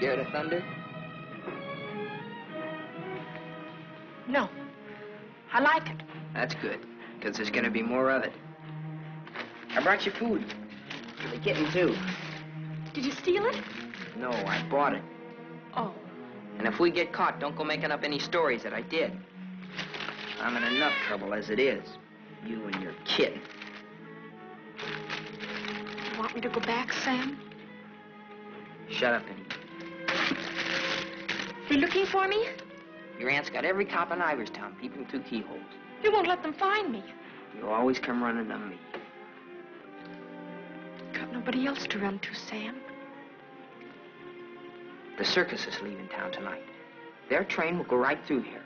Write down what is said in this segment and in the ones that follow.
scared of thunder? No. I like it. That's good, because there's going to be more of it. I brought you food. For the kitten, too. Did you steal it? No, I bought it. Oh. And if we get caught, don't go making up any stories that I did. I'm in enough trouble as it is. You and your kitten. You want me to go back, Sam? Shut up and eat. They looking for me? Your aunt's got every cop in Iverstown peeping through keyholes. You won't let them find me. You always come running to me. Got nobody else to run to, Sam. The circus is leaving town tonight. Their train will go right through here.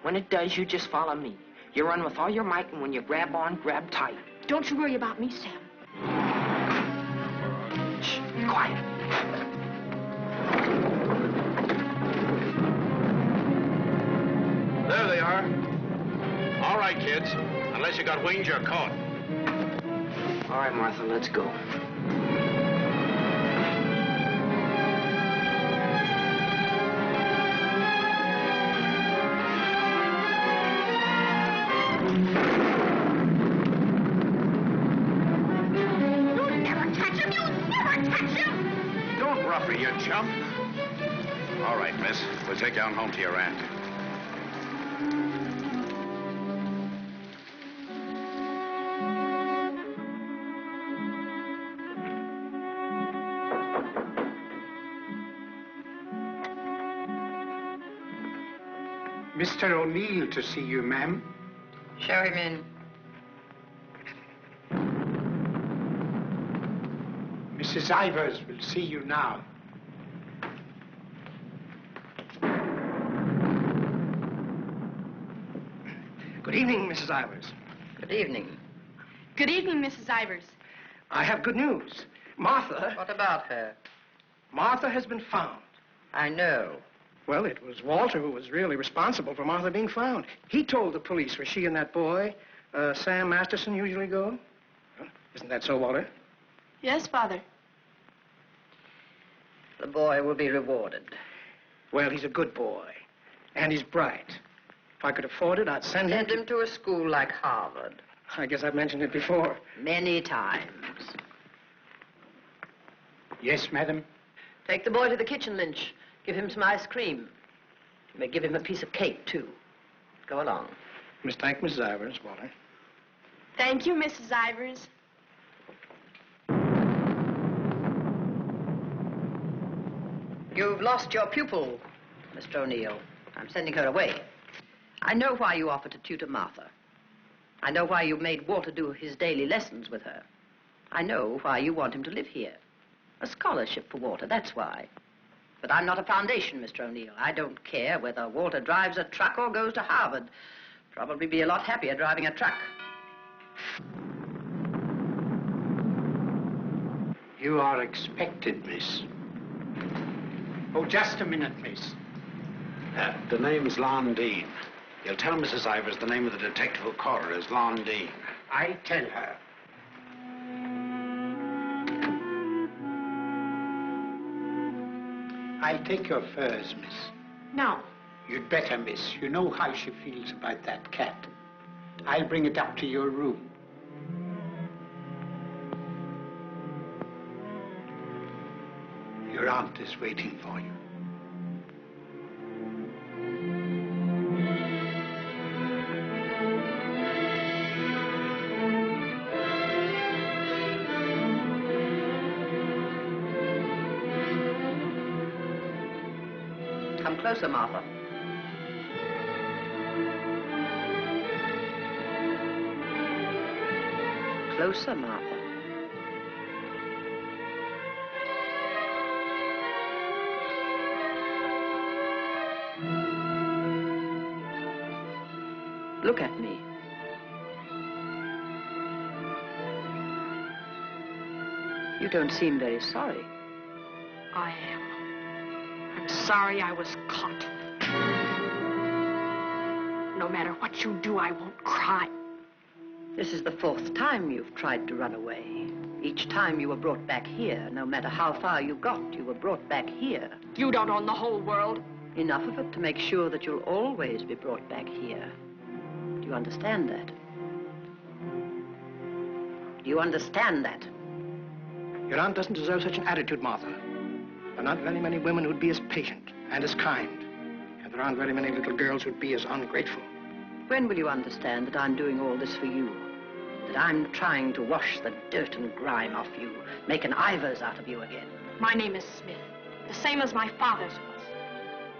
When it does, you just follow me. You run with all your might, and when you grab on, grab tight. Don't you worry about me, Sam. Shh, be quiet. There they are. All right, kids. Unless you got wings, you're caught. All right, Martha, let's go. You chump. All right, miss. We'll take you on home to your aunt. Mr. O'Neill to see you, ma'am. Show him in. Mrs. Ivers will see you now. Good evening, Mrs. Ivers. Good evening. Good evening, Mrs. Ivers. I have good news. Martha... What about her? Martha has been found. I know. Well, it was Walter who was really responsible for Martha being found. He told the police where she and that boy, Sam Masterson, usually go. Well, isn't that so, Walter? Yes, Father. The boy will be rewarded. Well, he's a good boy. And he's bright. If I could afford it, I'd send him... Send him to a school like Harvard. I guess I've mentioned it before. Many times. Yes, madam. Take the boy to the kitchen, Lynch. Give him some ice cream. You may give him a piece of cake, too. Go along. Thank Mrs. Ivers, Walter. Thank you, Mrs. Ivers. You've lost your pupil, Mr. O'Neill. I'm sending her away. I know why you offered to tutor Martha. I know why you made Walter do his daily lessons with her. I know why you want him to live here. A scholarship for Walter, that's why. But I'm not a foundation, Mr. O'Neill. I don't care whether Walter drives a truck or goes to Harvard. Probably be a lot happier driving a truck. You are expected, miss. Oh, just a minute, miss. The name's Lon Dean. You'll tell Mrs. Ivers the name of the detective who caught her is Lon Dean. I'll tell her. I'll take your furs, miss. No. You'd better, miss. You know how she feels about that cat. I'll bring it up to your room. Your aunt is waiting for you. Come closer, Martha. Closer, Martha. Look at me. You don't seem very sorry. I am. I'm sorry I was caught. No matter what you do, I won't cry. This is the 4th time you've tried to run away. Each time you were brought back here. No matter how far you got, you were brought back here. You don't own the whole world. Enough of it to make sure that you'll always be brought back here. Do you understand that? Do you understand that? Your aunt doesn't deserve such an attitude, Martha. There are not very many women who'd be as patient and as kind. And there aren't very many little girls who'd be as ungrateful. When will you understand that I'm doing all this for you? That I'm trying to wash the dirt and grime off you, make an Ivers out of you again? My name is Smith, the same as my father's was.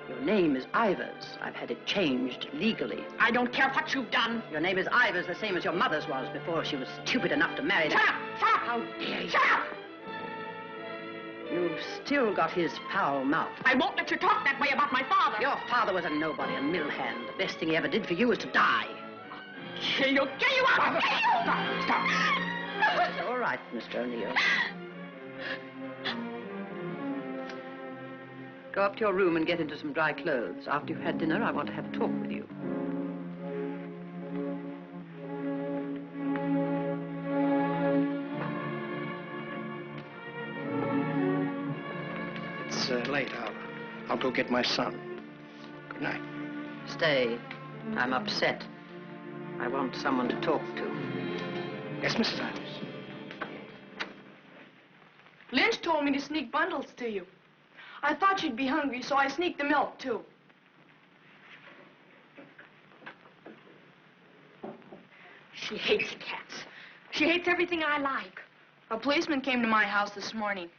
Your name is Ivers. I've had it changed legally. I don't care what you've done. Your name is Ivers, the same as your mother's was before she was stupid enough to marry Shut that. up! Shut up! How dare you? Shut up! You've still got his foul mouth. I won't let you talk that way about my father. Your father was a nobody, a mill hand. The best thing he ever did for you was to die. Kill you out! Kill you! Stop. It's all right, Mr. O'Neill. Go up to your room and get into some dry clothes. After you've had dinner, I want to have a talk with you. It's late. I'll go get my son. Good night. Stay. I'm upset. I want someone to talk to. Yes, Mrs. Ivers. Lynch told me to sneak bundles to you. I thought you'd be hungry, so I sneaked the milk, too. She hates cats. She hates everything I like. A policeman came to my house this morning.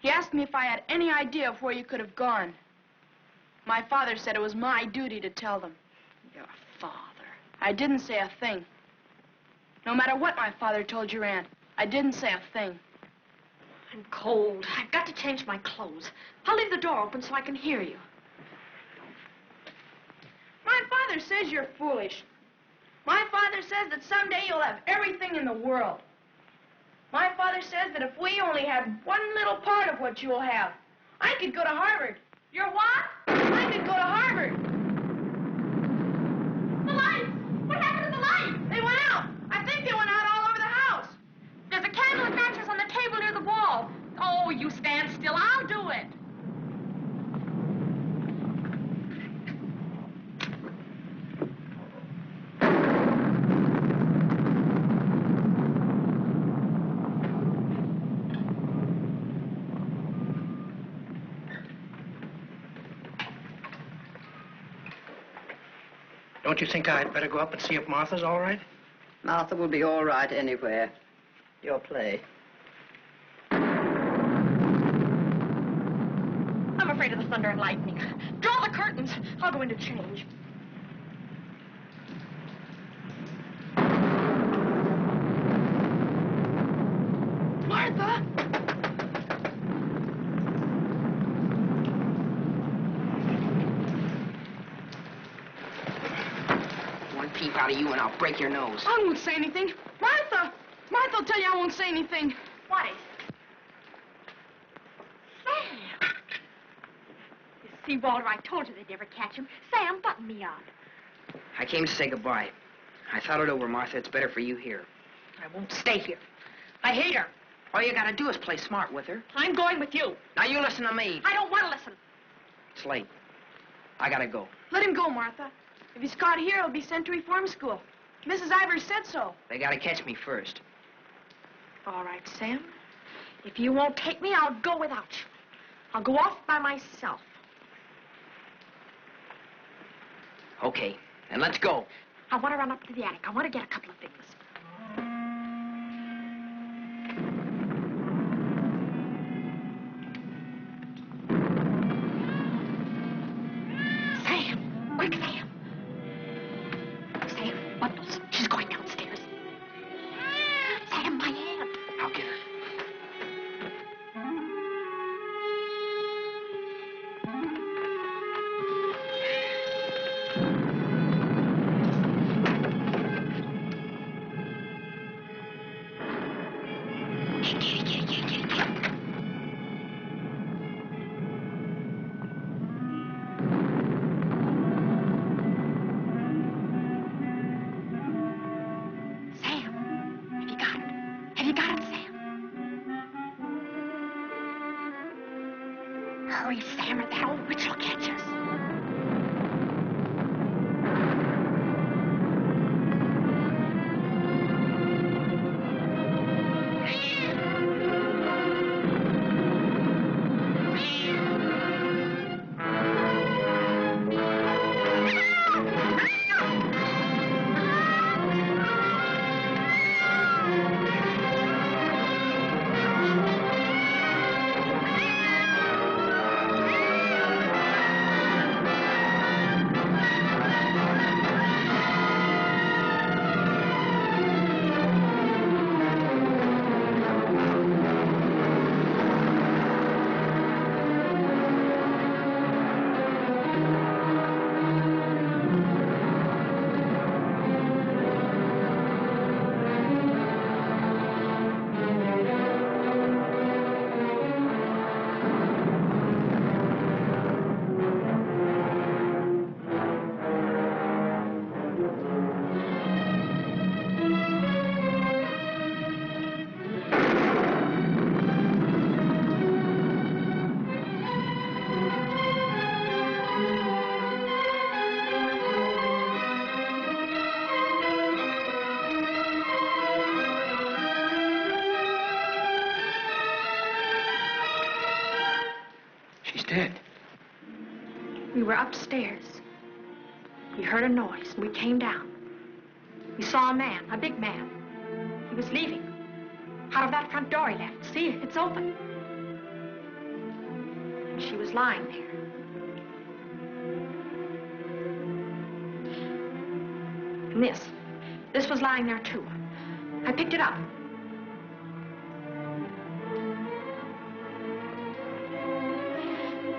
He asked me if I had any idea of where you could have gone. My father said it was my duty to tell them. Your father. I didn't say a thing. No matter what my father told your aunt, I didn't say a thing. I'm cold. I've got to change my clothes. I'll leave the door open so I can hear you. My father says you're foolish. My father says that someday you'll have everything in the world. My father says that if we only had one little part of what you'll have, I could go to Harvard. You're what? I could go to Harvard. The lights! What happened to the lights? They went out. I think they went out all over the house. There's a candle and matches on the table near the wall. Oh, you stand still. I'll do it. Don't you think I'd better go up and see if Martha's all right? Martha will be all right anywhere. Your play. I'm afraid of the thunder and lightning. Draw the curtains. I'll go in to change. Martha! One peep out of you and I'll break your nose. I won't say anything. Martha! Martha will tell you I won't say anything. What is it? Sam! You see, Walter, I told you they'd never catch him. Sam, button me up. I came to say goodbye. I thought it over, Martha. It's better for you here. I won't stay here. I hate her. All you gotta do is play smart with her. I'm going with you. Now you listen to me. I don't want to listen. It's late. I gotta go. Let him go, Martha. If he's caught here, he'll be sent to reform school. Mrs. Ivers said so. They gotta catch me first. All right, Sam. If you won't take me, I'll go without you. I'll go off by myself. Okay, then let's go. I want to run up to the attic. I want to get a couple of things. Sam! Quick, Sam! Sam, bundles. She's going downstairs. Sam, my hand. I'll get her. Hurry, Sam, or that old witch will catch us. Dead. We were upstairs. We heard a noise, and we came down. We saw a man, a big man. He was leaving. Out of that front door he left. See, it's open. And she was lying there. And this was lying there, too. I picked it up.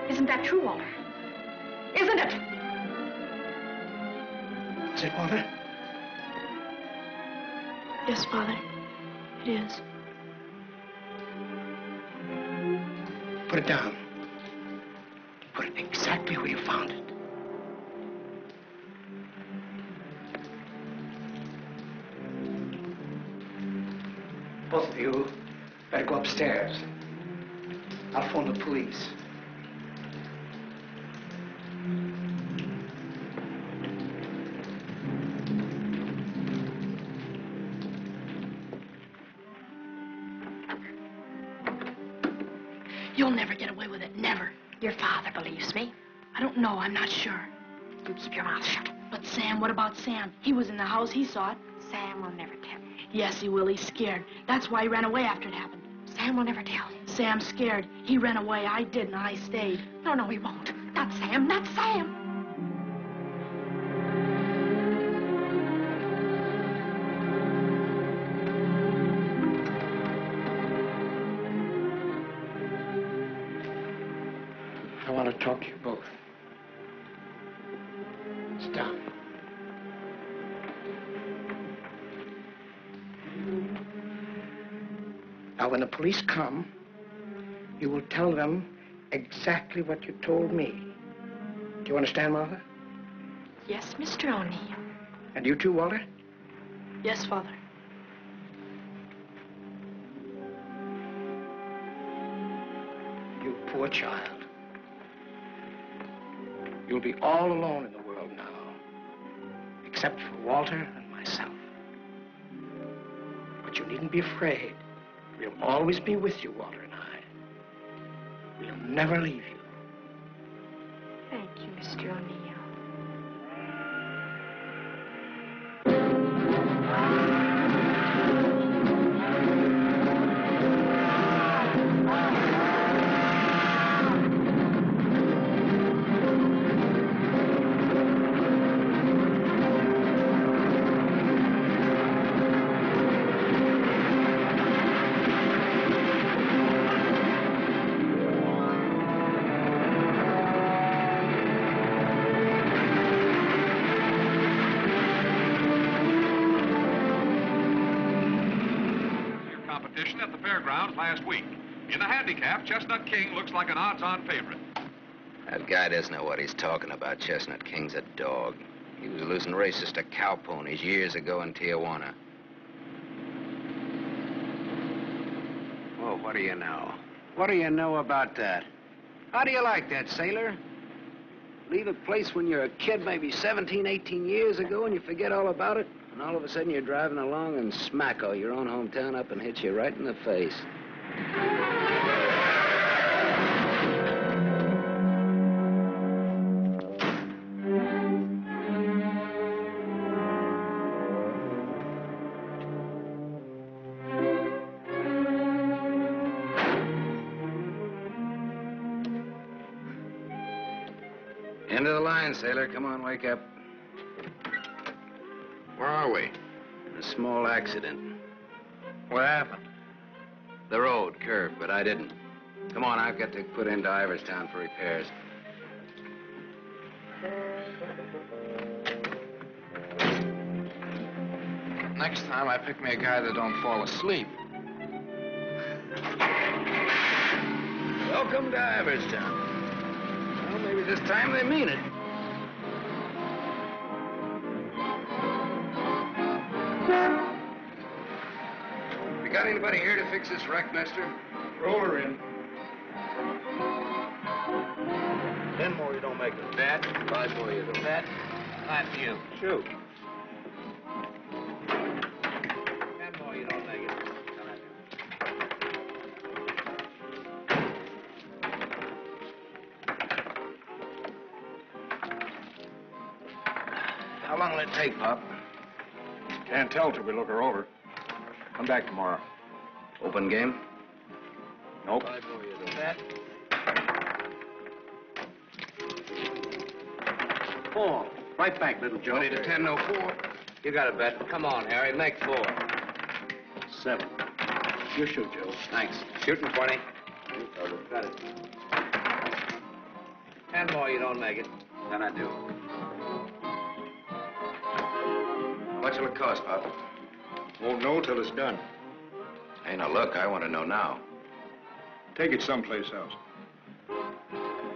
Isn't that true, Walter? Isn't it? Is it, Walter? Yes, Father. It is. Put it down. Put it exactly where you found it. Both of you better go upstairs. I'll phone the police. You'll never get away with it, never. Your father believes me. I don't know, I'm not sure. You keep your mouth shut. But Sam, what about Sam? He was in the house, he saw it. Sam will never tell you. Yes, he will, he's scared. That's why he ran away after it happened. Sam will never tell you. Sam's scared. He ran away, I didn't, I stayed. No, he won't. Not Sam, not Sam. I want to talk to you both. Sit down. Now, when the police come, you will tell them exactly what you told me. Do you understand, Martha? Yes, Mr. O'Neill. And you too, Walter? Yes, Father. You poor child. You'll be all alone in the world now, except for Walter and myself. But you needn't be afraid. We'll always be with you, Walter and I. We'll never leave you. Thank you, Mr. O'Neill. At the fairgrounds last week. In the handicap, Chestnut King looks like an odds-on favorite. That guy doesn't know what he's talking about. Chestnut King's a dog. He was losing races to cow ponies years ago in Tijuana. Well, what do you know? What do you know about that? How do you like that, sailor? Leave a place when you're a kid, maybe 17, 18 years ago, and you forget all about it, and all of a sudden you're driving along and smack-o, your own hometown up and hits you right in the face. End of the line, sailor. Come on, wake up. Where are we? A small accident. What happened? The road curved, but I didn't. Come on, I've got to put into Iverstown for repairs. Next time, I pick me a guy that don't fall asleep. Welcome to Iverstown. Well, maybe this time they mean it. You got anybody here to fix this wreck, mister? Roll her in. 10 more, you don't make it. That. 5 more, you don't. That. Not you. Shoot. 10 more, you don't make it. How long will it take, Pop? Can't tell till we look her over. Come back tomorrow. Open game? Nope. 5 more, you don't. That. 4. Right back, little Joe. 20 to 10, no 4. You got it, Bet. Come on, Harry. Make 4. 7. You shoot, Joe. Thanks. Shooting 20. Got it. 10 more, you don't make it. Then I do. How much will it cost, Pop? Won't know till it's done. Hey, now look, I want to know now. Take it someplace else.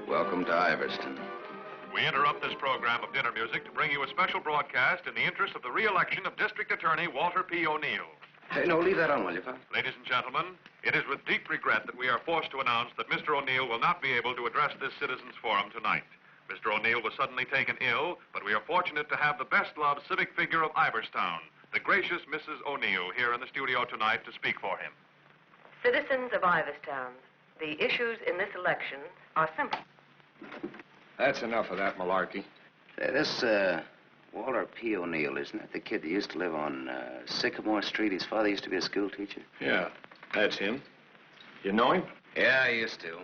Welcome to Iverstown. We interrupt this program of dinner music to bring you a special broadcast in the interest of the re-election of District Attorney Walter P. O'Neill. Hey, no, leave that on, will you, Pop? Ladies and gentlemen, it is with deep regret that we are forced to announce that Mr. O'Neill will not be able to address this citizens' forum tonight. Mr. O'Neill was suddenly taken ill, but we are fortunate to have the best-loved civic figure of Iverstown, the gracious Mrs. O'Neill, here in the studio tonight to speak for him. Citizens of Iverstown, the issues in this election are simple. That's enough of that malarkey. Say, this, Walter P. O'Neill, isn't that the kid that used to live on Sycamore Street? His father used to be a school teacher. Yeah, that's him. You know him? Yeah, I used to.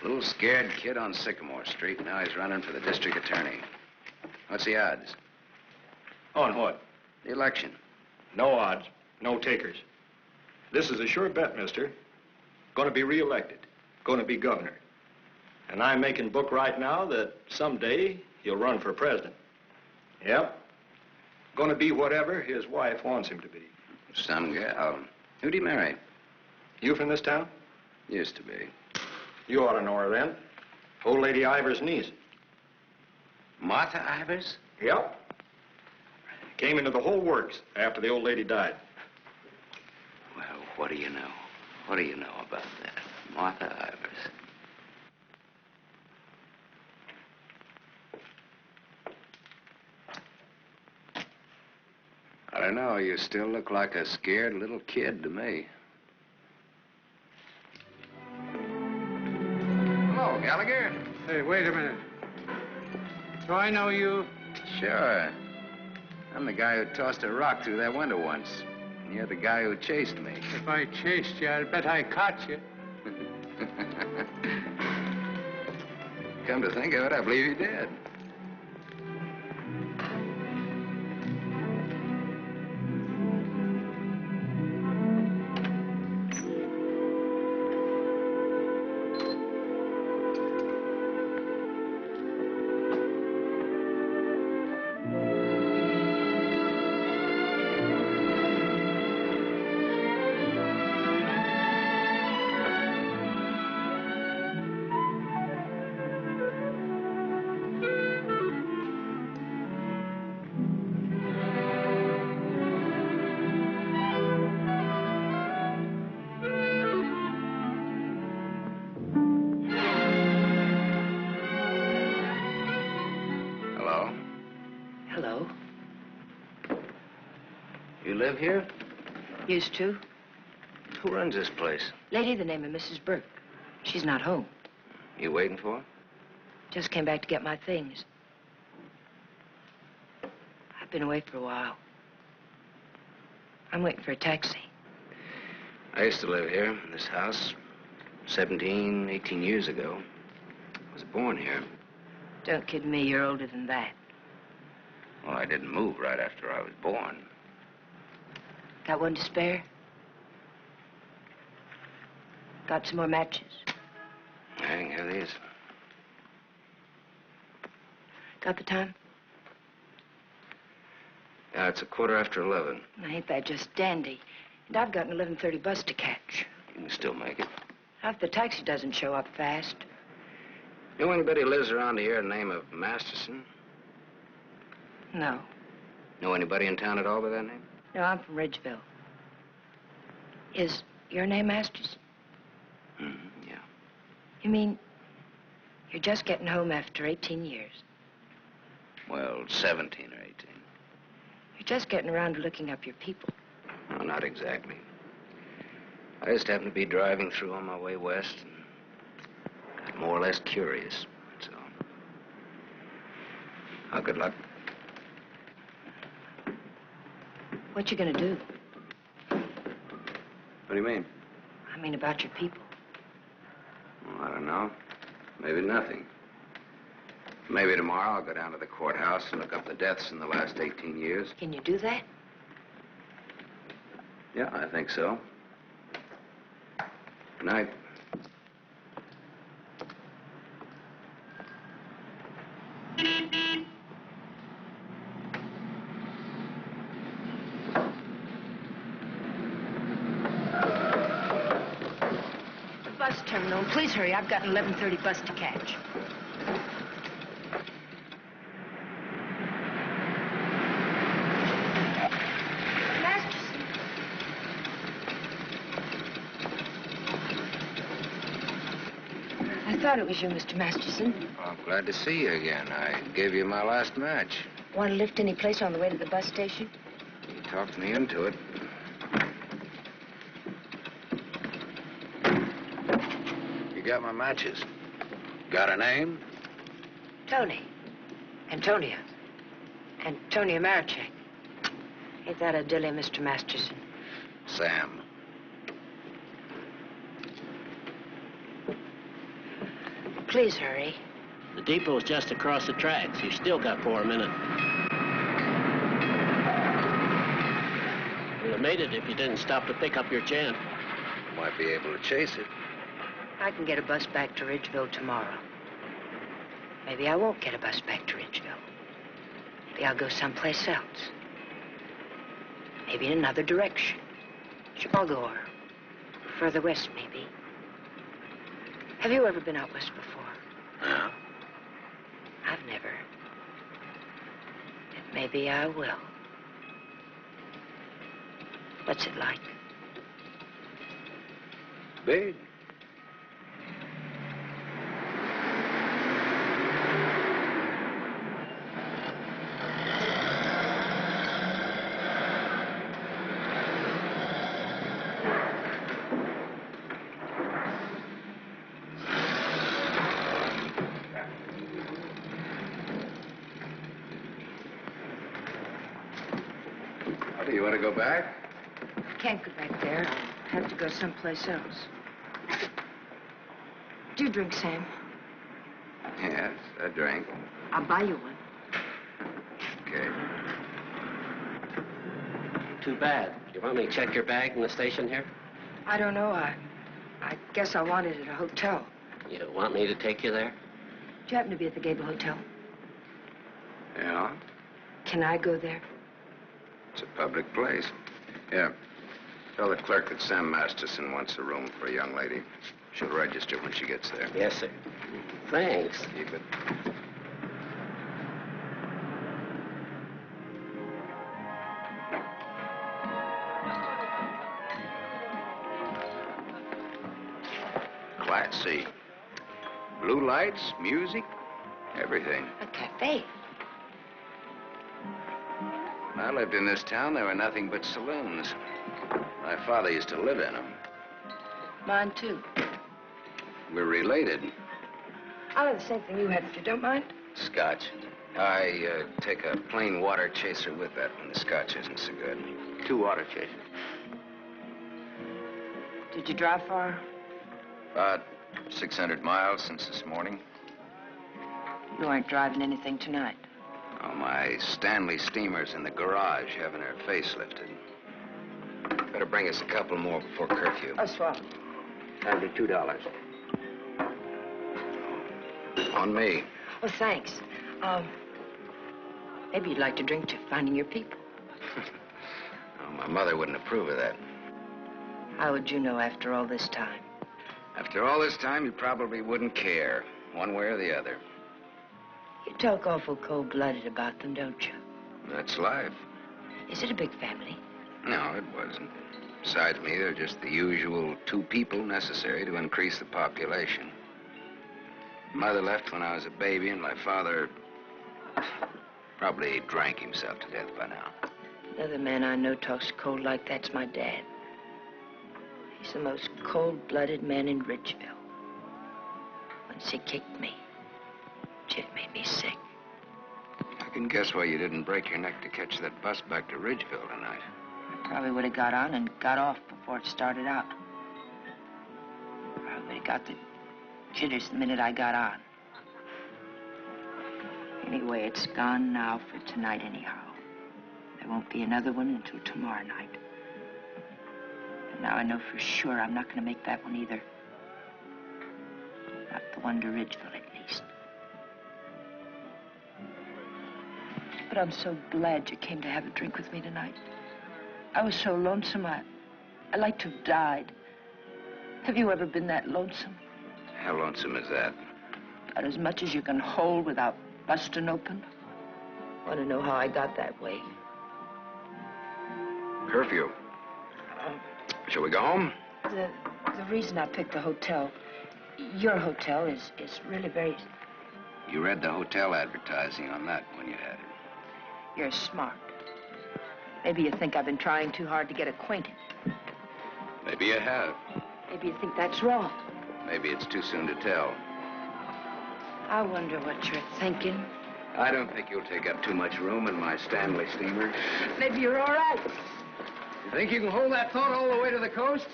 Little scared kid on Sycamore Street. Now he's running for the district attorney. What's the odds? On what? The election. No odds, no takers. This is a sure bet, mister. Going to be reelected. Going to be governor. And I'm making book right now that someday he'll run for president. Yep. Going to be whatever his wife wants him to be. Some gal. Who'd he marry? You from this town? Used to be. You ought to know her then. Old Lady Ivers' niece. Martha Ivers? Yep. Came into the whole works after the old lady died. Well, what do you know? What do you know about that? Martha Ivers. I don't know. You still look like a scared little kid to me. Hello, Gallagher. Hey, wait a minute. Do I know you? Sure. I'm the guy who tossed a rock through that window once. And you're the guy who chased me. If I chased you, I'd bet I caught you. Come to think of it, I believe you did. live here? Used to. Who runs this place? Lady, the name of Mrs. Burke. She's not home. You waiting for her? Just came back to get my things. I've been away for a while. I'm waiting for a taxi. I used to live here, in this house, 17, 18 years ago. I was born here. Don't kid me, you're older than that. Well, I didn't move right after I was born. Got one to spare? Got some more matches? I can have these. Got the time? Yeah, it's 11:15. Ain't that just dandy? And I've got an 11:30 bus to catch. You can still make it. If the taxi doesn't show up fast. Know anybody who lives around here the name of Masterson? No. Know anybody in town at all by that name? No, I'm from Ridgeville. Is your name Masterson? Yeah. You mean you're just getting home after 18 years? Well, 17 or 18. You're just getting around to looking up your people. No, not exactly. I just happened to be driving through on my way west and got more or less curious, that's all. Oh, good luck. What you gonna do? What do you mean? I mean about your people. Well, I don't know. Maybe nothing. Maybe tomorrow I'll go down to the courthouse and look up the deaths in the last 18 years. Can you do that? Yeah, I think so. Good night. The bus terminal. Please hurry. I've got an 11:30 bus to catch. I thought it was you, Mr. Masterson. Well, I'm glad to see you again. I gave you my last match. Want to lift any place on the way to the bus station? You talked me into it. You got my matches. Got a name? Tony. Antonia. Antonia Marichek. Ain't that a dilly, Mr. Masterson? Sam. Please hurry. The depot's just across the tracks. You still got 4 minutes. You'd have made it if you didn't stop to pick up your chant. Might be able to chase it. I can get a bus back to Ridgeville tomorrow. Maybe I won't get a bus back to Ridgeville. Maybe I'll go someplace else. Maybe in another direction. Chicago or further west, maybe. Have you ever been out west before? No. I've never. And maybe I will. What's it like? Big. You want to go back? Can't go back there. I'll have to go someplace else. Do you drink, Sam? Yes, a drink. I'll buy you one. Okay. Too bad. You want me to check your bag in the station here? I don't know. I guess I want it at a hotel. You want me to take you there? Do you happen to be at the Gable Hotel? Yeah? Can I go there? It's a public place. Yeah. Tell the clerk that Sam Masterson wants a room for a young lady. She'll register when she gets there. Yes, sir. Thanks. Keep it. Class C. Blue lights, music, everything. A cafe. I I lived in this town, there were nothing but saloons. My father used to live in them. Mine, too. We're related. I'll have the same thing you had, if you don't mind. Scotch. I take a plain water chaser with that when the scotch isn't so good. 2 water chasers. Did you drive far? About 600 miles since this morning. You aren't driving anything tonight. Oh, my Stanley steamer's in the garage having her face lifted. Better bring us a couple more before curfew. Oh, swap. That'll be $2. On me. Oh, thanks. Maybe you'd like to drink to finding your people. Oh, my mother wouldn't approve of that. How would you know after all this time? After all this time, you probably wouldn't care, one way or the other. You talk awful cold-blooded about them, don't you? That's life. Is it a big family? No, it wasn't. Besides me, they're just the usual 2 people necessary to increase the population. Mother left when I was a baby, and my father probably drank himself to death by now. Another man I know talks cold like that's my dad. He's the most cold-blooded man in Ridgeville. Once he kicked me. It made me sick. I can guess why you didn't break your neck to catch that bus back to Ridgeville tonight. I probably would have got on and got off before it started out. I would have got the jitters the minute I got on. Anyway, it's gone now for tonight anyhow. There won't be another one until tomorrow night. And now I know for sure I'm not going to make that one either. Not the one to Ridgeville, at least. But I'm so glad you came to have a drink with me tonight. I was so lonesome, I'd like to have died. Have you ever been that lonesome? How lonesome is that? About as much as you can hold without busting open. Want to know how I got that way? Curfew. Shall we go home? The reason I picked the hotel, your hotel, is really very... You read the hotel advertising on that when you had it. You're smart. Maybe you think I've been trying too hard to get acquainted. Maybe you have. Maybe you think that's wrong. Maybe it's too soon to tell. I wonder what you're thinking. I don't think you'll take up too much room in my Stanley steamer. Maybe you're all right. You think you can hold that thought all the way to the coast?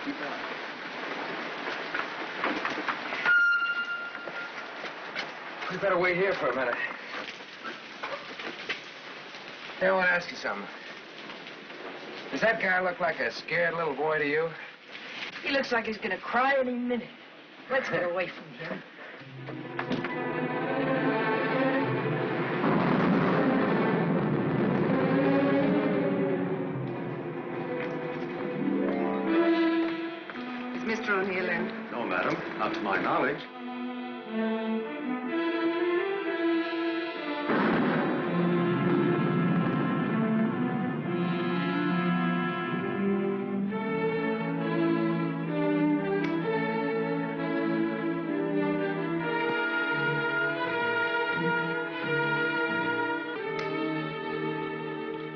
Keep on. We better wait here for a minute. Hey, I want to ask you something. Does that guy look like a scared little boy to you? He looks like he's going to cry any minute. Let's get away from here. Is Mr. O'Neill in? No, madam, not to my knowledge.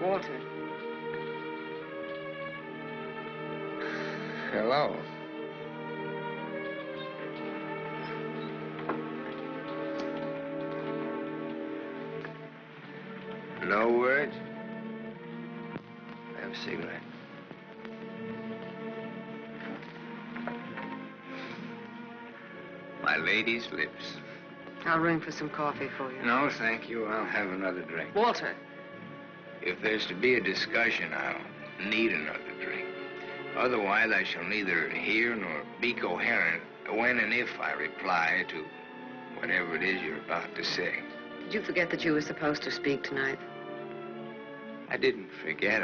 Walter. Hello. No words? Have a cigarette. My lady's lips. I'll ring for some coffee for you. No, thank you. I'll have another drink. Walter. If there's to be a discussion, I'll need another drink. Otherwise, I shall neither hear nor be coherent when and if I reply to whatever it is you're about to say. Did you forget that you were supposed to speak tonight? I didn't forget.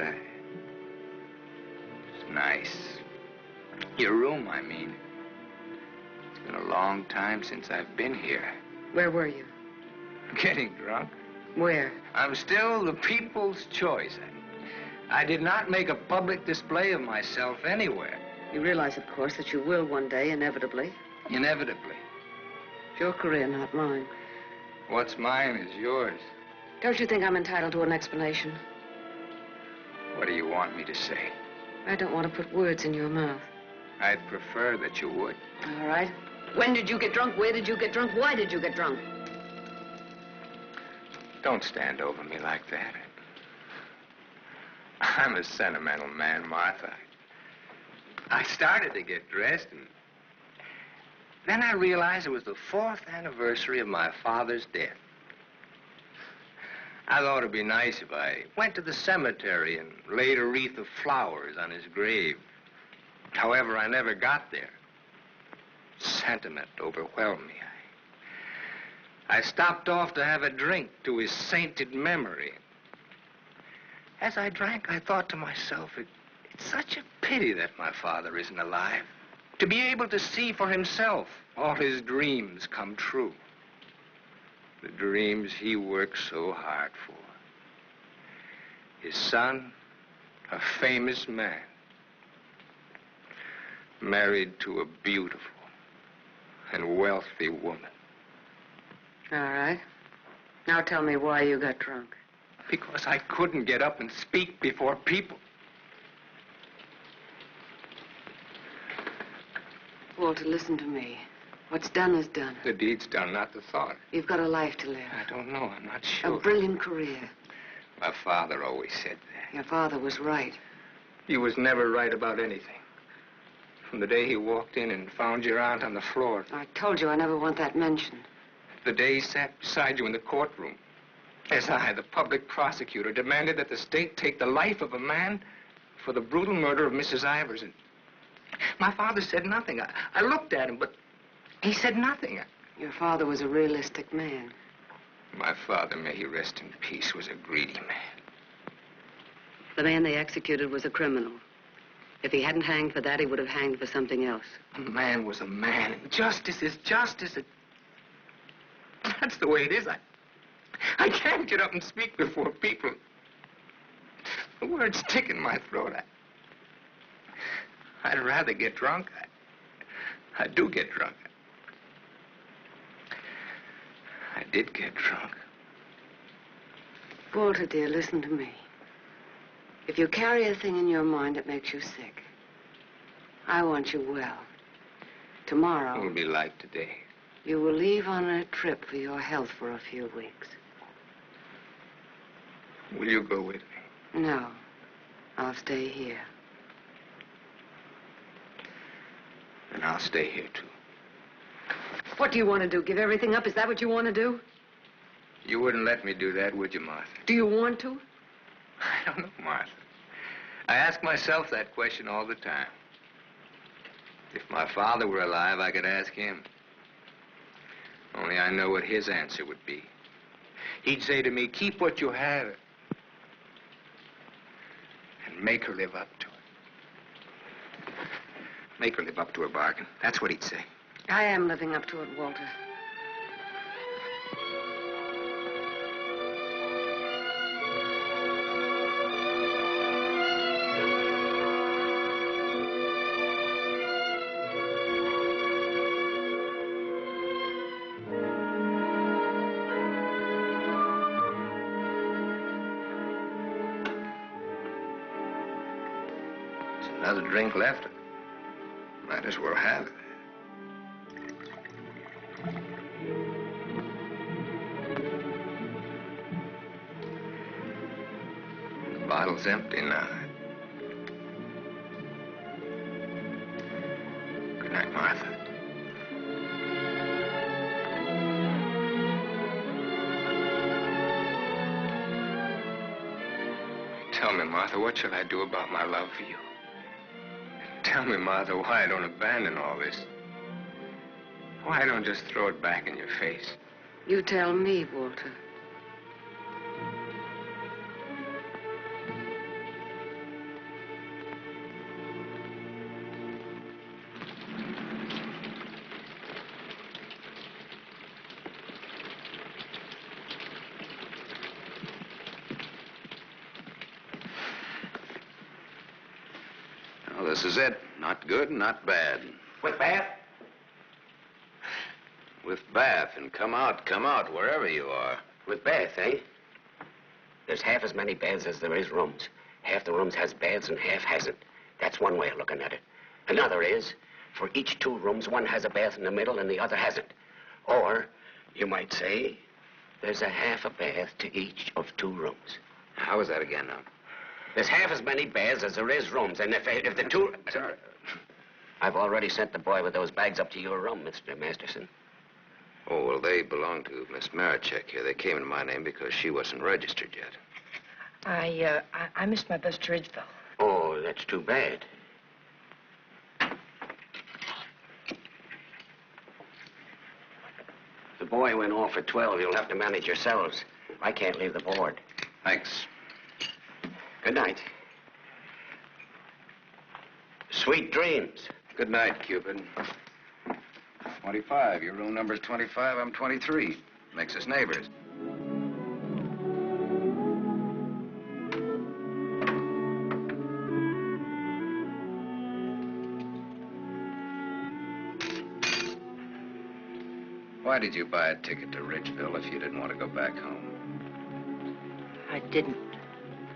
It's nice. Your room, I mean. It's been a long time since I've been here. Where were you? Getting drunk. Where? I'm still the people's choice. I did not make a public display of myself anywhere. You realize, of course, that you will one day, inevitably. Inevitably. It's your career, not mine. What's mine is yours. Don't you think I'm entitled to an explanation? What do you want me to say? I don't want to put words in your mouth. I'd prefer that you would. All right. When did you get drunk? Where did you get drunk? Why did you get drunk? Don't stand over me like that. I'm a sentimental man, Martha. I started to get dressed, and then I realized it was the 4th anniversary of my father's death. I thought it'd be nice if I went to the cemetery and laid a wreath of flowers on his grave. However, I never got there. Sentiment overwhelmed me. I stopped off to have a drink to his sainted memory. As I drank, I thought to myself, it's such a pity that my father isn't alive. To be able to see for himself all his dreams come true. The dreams he worked so hard for. His son, a famous man, married to a beautiful and wealthy woman. All right. Now tell me why you got drunk. Because I couldn't get up and speak before people. Walter, listen to me. What's done is done. The deed's done, not the thought. You've got a life to live. I don't know. I'm not sure. A brilliant career. My father always said that. Your father was right. He was never right about anything. From the day he walked in and found your aunt on the floor. I told you I never want that mentioned. The day he sat beside you in the courtroom. As I, the public prosecutor, demanded that the state take the life of a man for the brutal murder of Mrs. Ivers. And my father said nothing. I looked at him, but he said nothing. Your father was a realistic man. My father, may he rest in peace, was a greedy man. The man they executed was a criminal. If he hadn't hanged for that, he would have hanged for something else. A man was a man, and justice is justice. That's the way it is. I can't get up and speak before people. The words stick in my throat. I'd rather get drunk. I do get drunk. I did get drunk. Walter, dear, listen to me. If you carry a thing in your mind that makes you sick, I want you well. Tomorrow... It will be like today. You will leave on a trip for your health for a few weeks. Will you go with me? No. I'll stay here. And I'll stay here, too. What do you want to do? Give everything up? Is that what you want to do? You wouldn't let me do that, would you, Martha? Do you want to? I don't know, Martha. I ask myself that question all the time. If my father were alive, I could ask him. Only I know what his answer would be. He'd say to me, keep what you have and make her live up to it. Make her live up to her bargain. That's what he'd say. I am living up to it, Walter. Another drink left. Might as well have it. The bottle's empty now. Good night, Martha. Tell me, Martha, what shall I do about my love for you? Tell me, Martha, why I don't abandon all this. Why I don't just throw it back in your face. You tell me, Walter. This is it. Not good, not bad. Wait, bad? With bath and come out, wherever you are. With bath, eh? There's half as many baths as there is rooms. Half the rooms has baths and half hasn't. That's one way of looking at it. Another is, for each 2 rooms, one has a bath in the middle and the other hasn't. Or, you might say, there's a half a bath to each of 2 rooms. How is that again, now? There's half as many baths as there is rooms, and if the 2... Sorry. I've already sent the boy with those bags up to your room, Mr. Masterson. Oh, well, they belong to Miss Marichek here. They came in my name because she wasn't registered yet. I missed my bus to Ridgeville. Oh, that's too bad. The boy went off at 12. You'll have to manage yourselves. I can't leave the board. Thanks. Good night. Sweet dreams. Good night, Cupid. 25. Your room number's 25. I'm 23. Makes us neighbors. Why did you buy a ticket to Ridgeville if you didn't want to go back home? I didn't.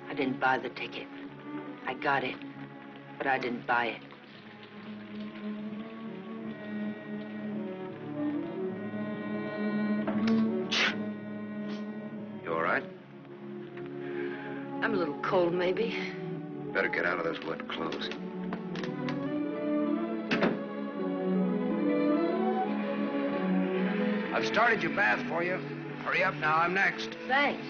I didn't buy the ticket. I got it, but I didn't buy it. You all right? I'm a little cold, maybe. Better get out of those wet clothes. I've started your bath for you. Hurry up now, I'm next. Thanks.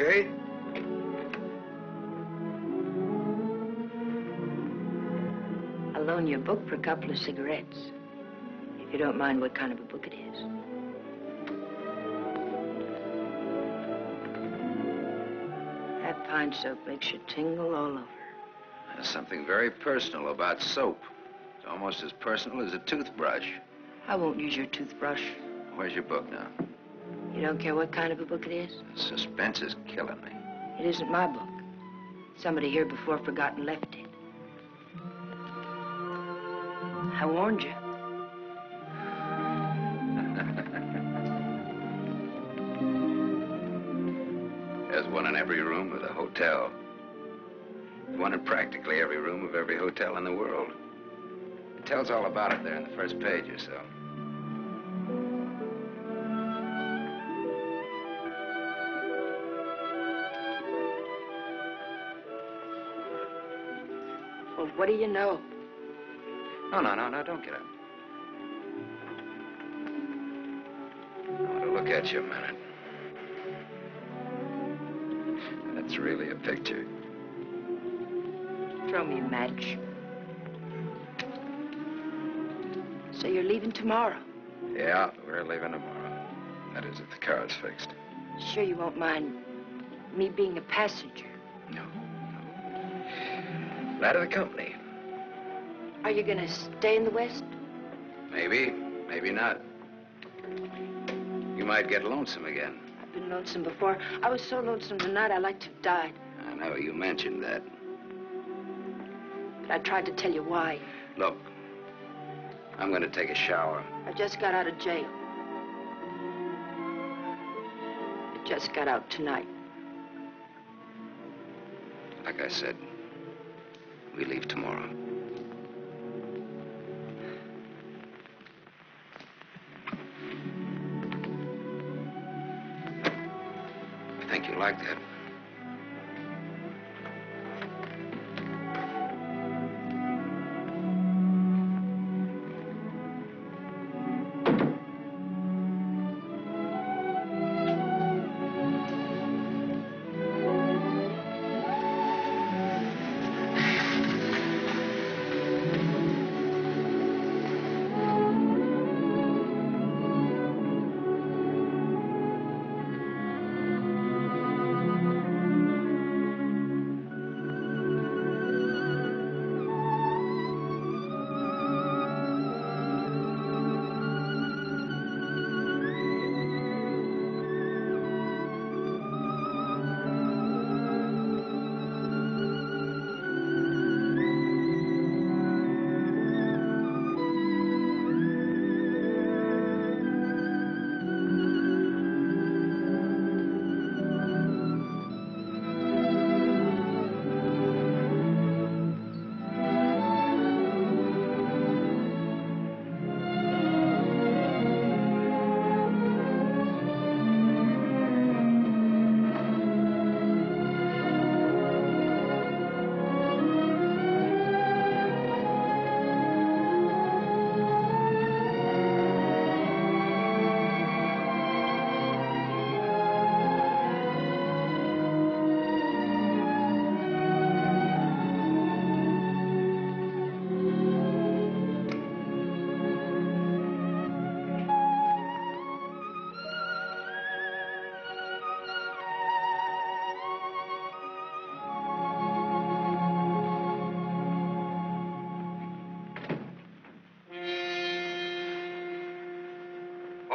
Okay? I'll loan you a book for a couple of cigarettes. If you don't mind what kind of a book it is. That pine soap makes you tingle all over. There's something very personal about soap. It's almost as personal as a toothbrush. I won't use your toothbrush. Where's your book now? You don't care what kind of a book it is? The suspense is killing me. It isn't my book. Somebody here before forgot and left it. I warned you. There's one in every room of the hotel. One in practically every room of every hotel in the world. It tells all about it there in the first page or so. Well, what do you know? No, don't get up. I want to look at you a minute. That's really a picture. Throw me a match. So you're leaving tomorrow? Yeah, we're leaving tomorrow. That is, if the car's fixed. Sure you won't mind me being a passenger? No. Glad of the company. Are you gonna stay in the West? Maybe, maybe not. You might get lonesome again. I've been lonesome before. I was so lonesome tonight I'd like to have died. I know, you mentioned that. But I tried to tell you why. Look, I'm gonna take a shower. I just got out of jail. I just got out tonight. Like I said, we leave tomorrow. I think you like that.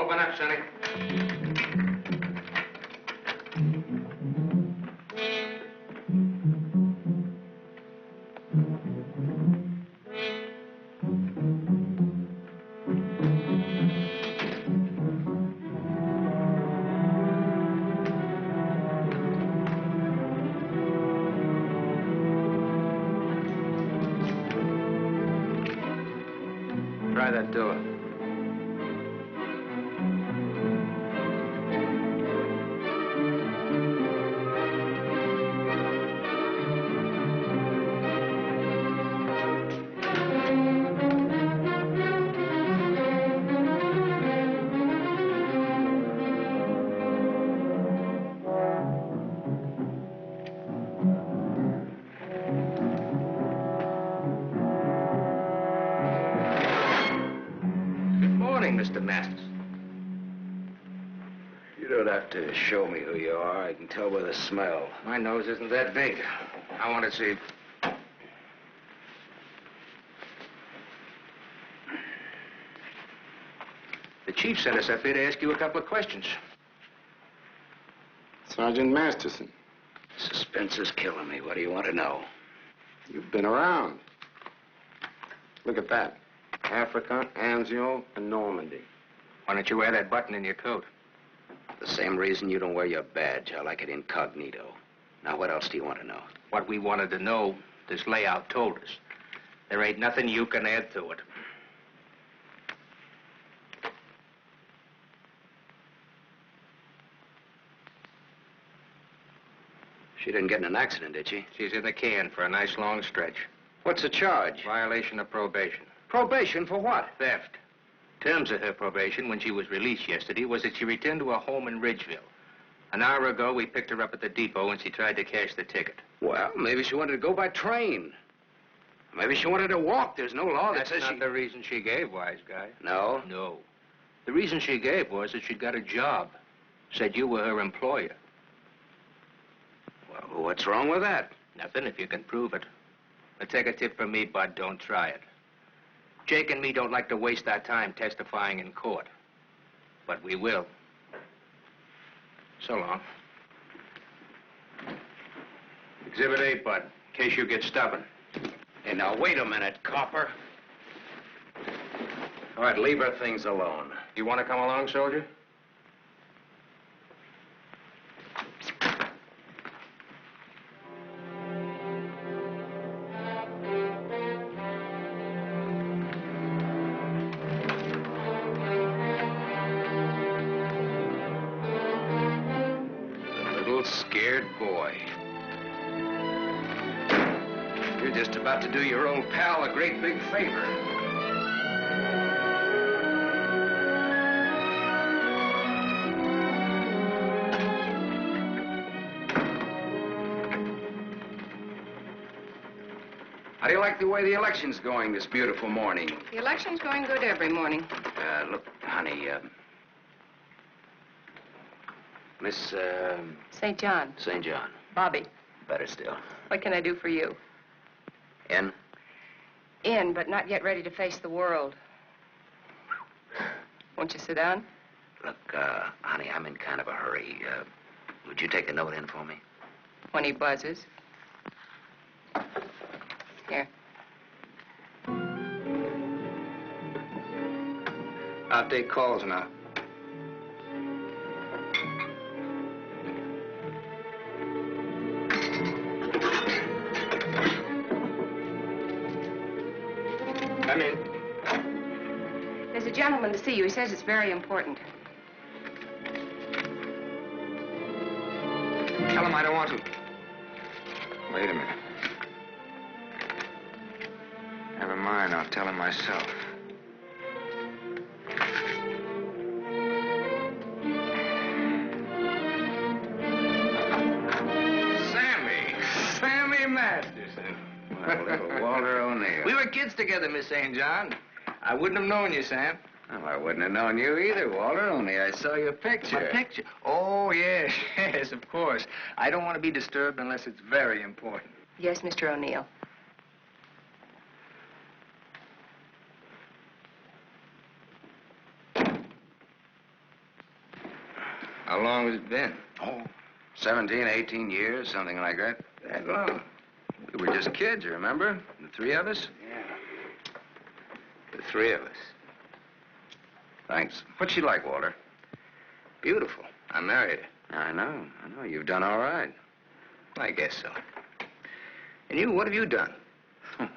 Open up, Sonny. Try that door. Mr. Masterson. You don't have to show me who you are. I can tell by the smell. My nose isn't that big. I want to see. The chief sent us up here to ask you a couple of questions. Sergeant Masterson. Suspense is killing me. What do you want to know? You've been around. Look at that. Africa, Anzio, and Normandy. Why don't you wear that button in your coat? The same reason you don't wear your badge. I like it incognito. Now, what else do you want to know? What we wanted to know, this layout told us. There ain't nothing you can add to it. She didn't get in an accident, did she? She's in the can for a nice long stretch. What's the charge? Violation of probation. Probation for what? Theft. Terms of her probation when she was released yesterday was that she returned to a home in Ridgeville. An hour ago, we picked her up at the depot and she tried to cash the ticket. Well, maybe she wanted to go by train. Maybe she wanted to walk. There's no law that says That's not the reason she gave, wise guy. No? No. The reason she gave was that she'd got a job. Said you were her employer. Well, what's wrong with that? Nothing if you can prove it. But take a tip from me, Bud, don't try it. Jake and me don't like to waste our time testifying in court. But we will. So long. Exhibit 8, Bud, in case you get stubborn. Hey, now, wait a minute, copper. All right, leave her things alone. You want to come along, soldier? Scared boy. You're just about to do your old pal a great big favor. How do you like the way the election's going this beautiful morning? The election's going good every morning. Look, honey, Miss, St. John. St. John. Bobby. Better still. What can I do for you? In? In, but not yet ready to face the world. Won't you sit down? Look, honey, I'm in kind of a hurry. Would you take a note in for me? When he buzzes. Here. I'll take calls now. Come in. There's a gentleman to see you. He says it's very important. Tell him I don't want to. Wait a minute. Never mind, I'll tell him myself. Sammy Masterson. Well, little Walter O'Neill. We were kids together, Miss St. John. I wouldn't have known you, Sam. Well, I wouldn't have known you either, Walter, only I saw your picture. My picture? Oh, yes, yes, of course. I don't want to be disturbed unless it's very important. Yes, Mr. O'Neill. long has it been? Oh, 17, 18 years, something like that. That long? We were just kids, you remember? The three of us? Yeah. The three of us. Thanks. What's she like, Walter? Beautiful. I married her. I know. You've done all right. I guess so. And you, what have you done?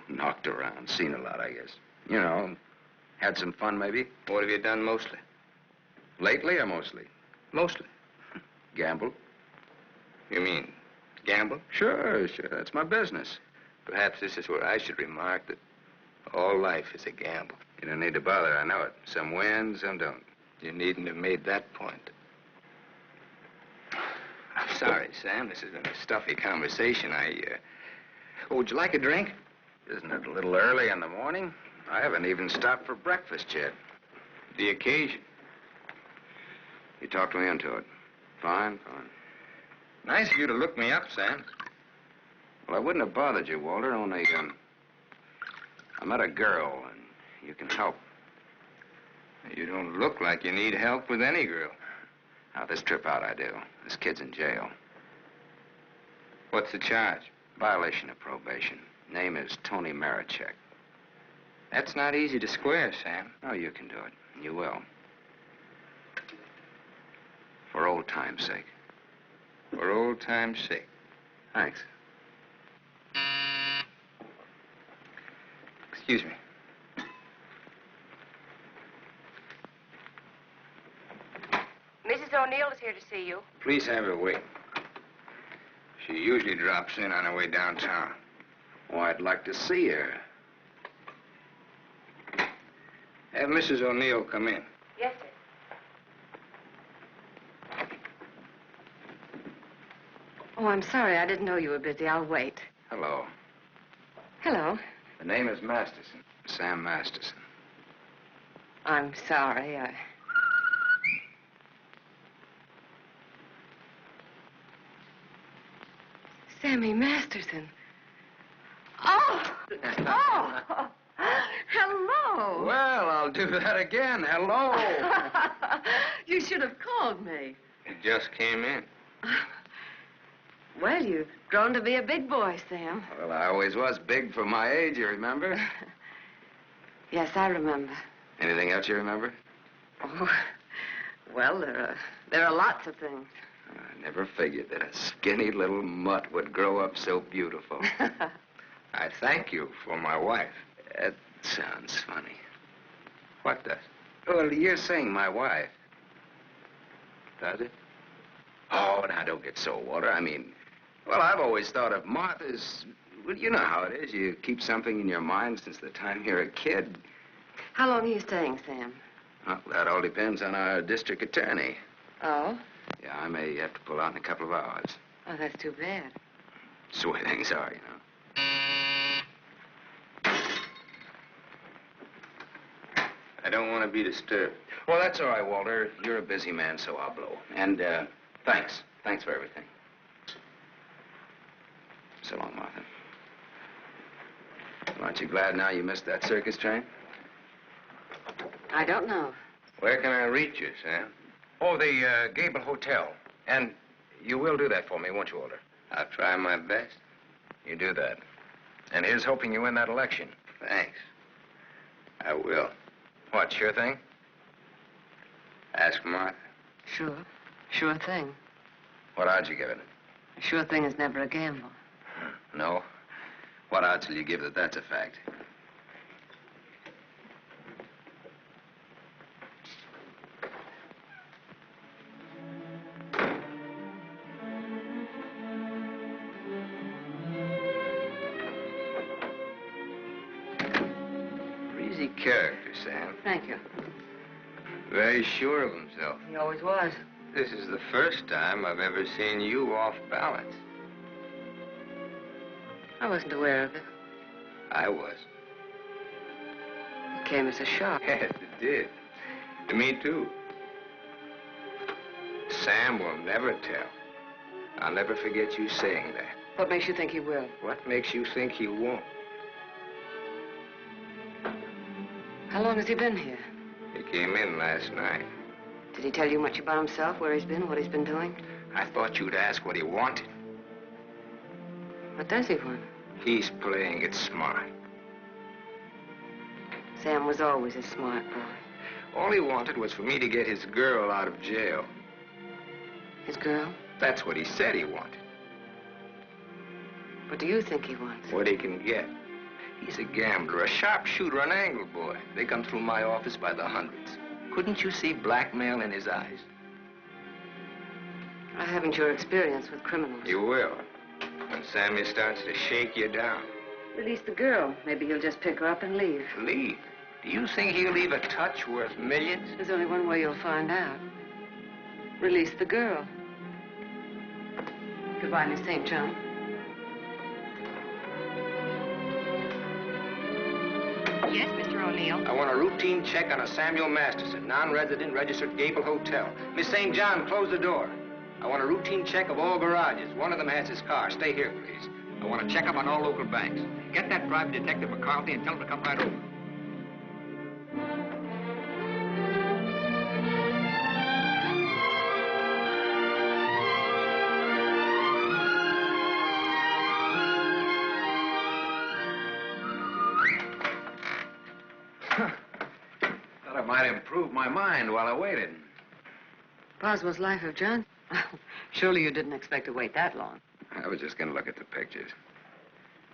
Knocked around, seen a lot, I guess. You know, had some fun, maybe. What have you done mostly? Lately or mostly? Mostly. Gamble. You mean gamble? Sure. That's my business. Perhaps this is where I should remark that all life is a gamble. You don't need to bother, I know it. Some win, some don't. You needn't have made that point. I'm sorry, Sam. This has been a stuffy conversation. Oh, would you like a drink? Isn't it a little early in the morning? I haven't even stopped for breakfast yet. The occasion. You talked me into it. Fine. Nice of you to look me up, Sam. Well, I wouldn't have bothered you, Walter, only, I met a girl, and you can help. You don't look like you need help with any girl. Now, this trip out I do. This kid's in jail. What's the charge? Violation of probation. Name is Tony Marichek. That's not easy to square, Sam. Oh, you can do it. You will. For old time's sake. For old time's sake. Thanks. Excuse me. Mrs. O'Neill is here to see you. Please have her wait. She usually drops in on her way downtown. Oh, I'd like to see her. Have Mrs. O'Neill come in. Yes, sir. Oh, I'm sorry. I didn't know you were busy. I'll wait. Hello. Hello. The name is Masterson. Sam Masterson. I'm sorry. Sammy Masterson. Oh! Hello! Well, I'll do that again. Hello. You should have called me. He just came in. Well, you've grown to be a big boy, Sam. Well, I always was big for my age, you remember? Yes, I remember. Anything else you remember? Oh, well, there are lots of things. I never figured that a skinny little mutt would grow up so beautiful. I thank you for my wife. That sounds funny. What does? Well, you're saying my wife. Does it? Oh, now, don't get so, Walter. I mean, well, I've always thought of Martha's... Well, you know how it is. You keep something in your mind since the time you're a kid. How long are you staying, Sam? Well, that all depends on our district attorney. Oh? Yeah, I may have to pull out in a couple of hours. Oh, that's too bad. It's the way things are, you know. I don't want to be disturbed. Well, that's all right, Walter. You're a busy man, so I'll blow. And, thanks. Thanks for everything. So long, Martha. Well, aren't you glad now you missed that circus train? I don't know. Where can I reach you, Sam? Oh, the, Gable Hotel. And you will do that for me, won't you, Walter? I'll try my best. You do that. And here's hoping you win that election. Thanks. I will. What, sure thing? Ask Martha. Sure. Sure thing. What odds you give it? A sure thing is never a gamble. No? What odds will you give that that's a fact? Breezy character, Sam. Thank you. Very sure of himself. He always was. This is the first time I've ever seen you off balance. I wasn't aware of it. I was. It came as a shock. Yes, it did. To me, too. Sam will never tell. I'll never forget you saying that. What makes you think he will? What makes you think he won't? How long has he been here? He came in last night. Did he tell you much about himself, where he's been, what he's been doing? I thought you'd ask what he wanted. What does he want? He's playing it smart. Sam was always a smart boy. All he wanted was for me to get his girl out of jail. His girl? That's what he said he wanted. What do you think he wants? What he can get. He's a gambler, a sharpshooter, an angle boy. They come through my office by the hundreds. Couldn't you see blackmail in his eyes? I haven't your experience with criminals. You will. When Sammy starts to shake you down. Release the girl. Maybe he'll just pick her up and leave. Leave? Do you think he'll leave a touch worth millions? There's only one way you'll find out. Release the girl. Goodbye, Miss St. John. Yes, Mr. O'Neill. I want a routine check on a Samuel Masterson, non-resident, registered Gable Hotel. Miss St. John, close the door. I want a routine check of all garages. One of them has his car. Stay here, please. I want to check up on all local banks. Get that private detective McCarthy and tell him to come right over. Thought I might improve my mind while I waited. Boswell's Life of John? Surely you didn't expect to wait that long. I was just going to look at the pictures.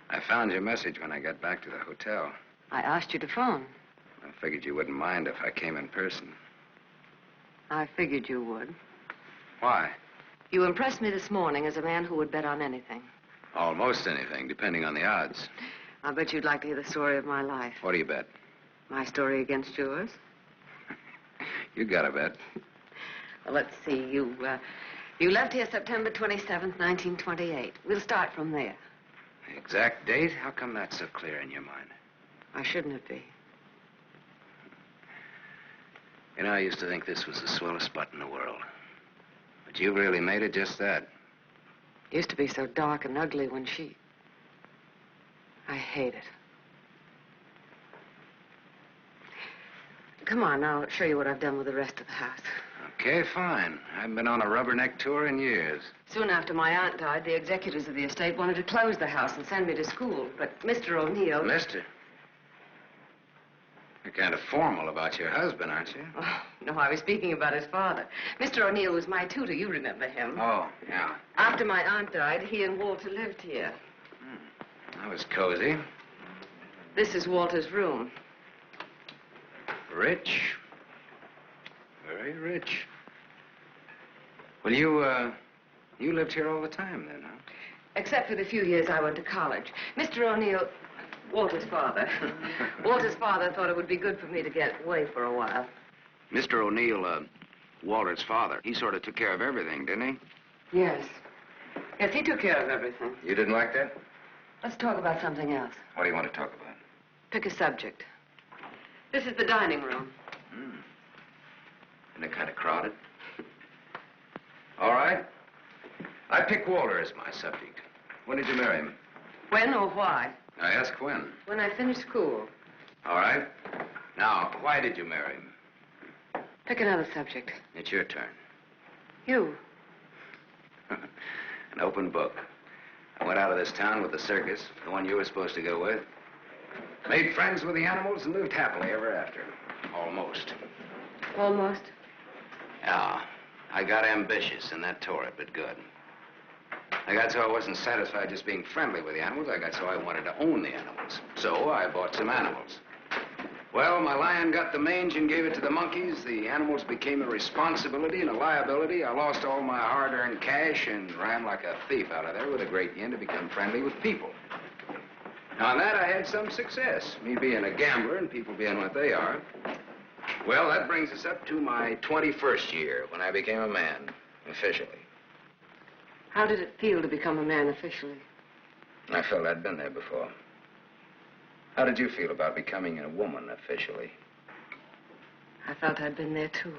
I found your message when I got back to the hotel. I asked you to phone. I figured you wouldn't mind if I came in person. I figured you would. Why? You impressed me this morning as a man who would bet on anything. Almost anything, depending on the odds. I'll bet you'd like to hear the story of my life. What do you bet? My story against yours. You got a bet. Well, let's see. You left here September 27th, 1928. We'll start from there. The exact date? How come that's so clear in your mind? Why shouldn't it be? You know, I used to think this was the swellest spot in the world. But you really made it just that. It used to be so dark and ugly when she... I hate it. Come on, I'll show you what I've done with the rest of the house. Okay, fine. I haven't been on a rubberneck tour in years. Soon after my aunt died, the executors of the estate wanted to close the house and send me to school. But Mr. O'Neill... Mister? You're kind of formal about your husband, aren't you? Oh, no, I was speaking about his father. Mr. O'Neill was my tutor. You remember him. Oh, yeah. After my aunt died, he and Walter lived here. That was cozy. This is Walter's room. Rich. Very rich. Well, you lived here all the time then, huh? Except for the few years I went to college. Mr. O'Neill, Walter's father. Walter's father thought it would be good for me to get away for a while. Mr. O'Neill, Walter's father, he sort of took care of everything, didn't he? Yes. Yes, he took care of everything. You didn't like that? Let's talk about something else. What do you want to talk about? Pick a subject. This is the dining room. Isn't it kind of crowded? All right. I pick Walter as my subject. When did you marry him? When or why? I ask when. When I finished school. All right. Now, why did you marry him? Pick another subject. It's your turn. You. An open book. I went out of this town with the circus, the one you were supposed to go with. Made friends with the animals and lived happily ever after. Almost. Almost? Yeah. I got ambitious, and that tore it, but good. I got so I wasn't satisfied just being friendly with the animals. I got so I wanted to own the animals. So I bought some animals. Well, my lion got the mange and gave it to the monkeys. The animals became a responsibility and a liability. I lost all my hard-earned cash and ran like a thief out of there with a great yen to become friendly with people. Now, on that, I had some success, me being a gambler and people being what they are. Well, that brings us up to my 21st year, when I became a man, officially. How did it feel to become a man officially? I felt I'd been there before. How did you feel about becoming a woman officially? I felt I'd been there, too.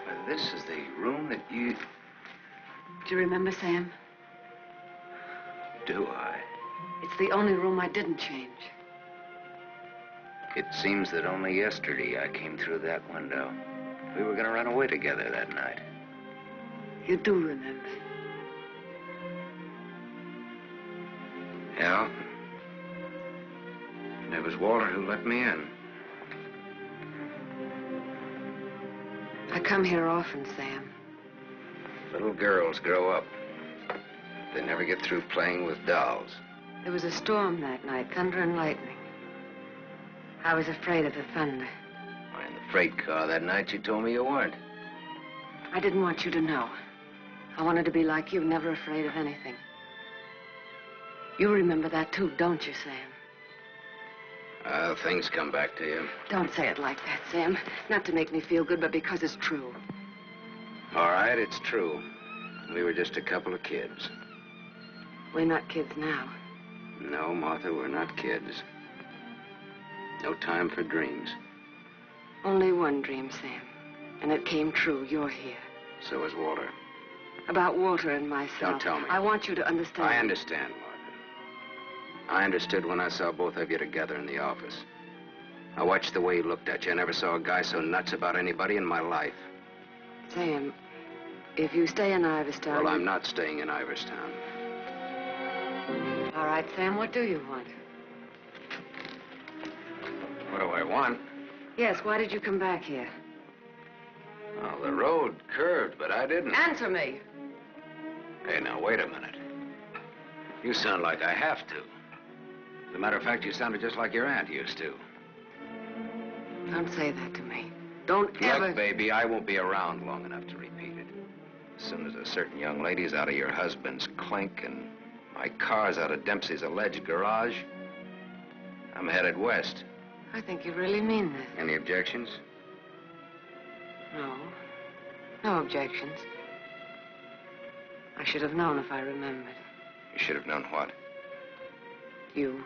Well, this is the room that you... Do you remember, Sam? Do I? It's the only room I didn't change. It seems that only yesterday I came through that window. We were gonna run away together that night. You do remember. Yeah. And it was Walter who let me in. I come here often, Sam. Little girls grow up. They never get through playing with dolls. There was a storm that night, thunder and lightning. I was afraid of the thunder. Why, in the freight car that night, you told me you weren't. I didn't want you to know. I wanted to be like you, never afraid of anything. You remember that too, don't you, Sam? Things come back to you. Don't say it like that, Sam. Not to make me feel good, but because it's true. All right, it's true. We were just a couple of kids. We're not kids now. No, Martha, we're not kids. No time for dreams. Only one dream, Sam. And it came true. You're here. So is Walter. About Walter and myself. Don't tell me. I want you to understand. I understand, Martha. I understood when I saw both of you together in the office. I watched the way he looked at you. I never saw a guy so nuts about anybody in my life. Sam, if you stay in Iverstown... Well, I'm not staying in Iverstown. All right, Sam, what do you want? What do I want? Yes, why did you come back here? Well, the road curved, but I didn't. Answer me. Hey, now, wait a minute. You sound like I have to. As a matter of fact, you sounded just like your aunt used to. Don't say that to me. Don't ever... Look, baby, I won't be around long enough to repeat it. As soon as a certain young lady's out of your husband's clink and my car's out of Dempsey's alleged garage, I'm headed west. I think you really mean this. Any objections? No. No objections. I should have known if I remembered. You should have known what? You.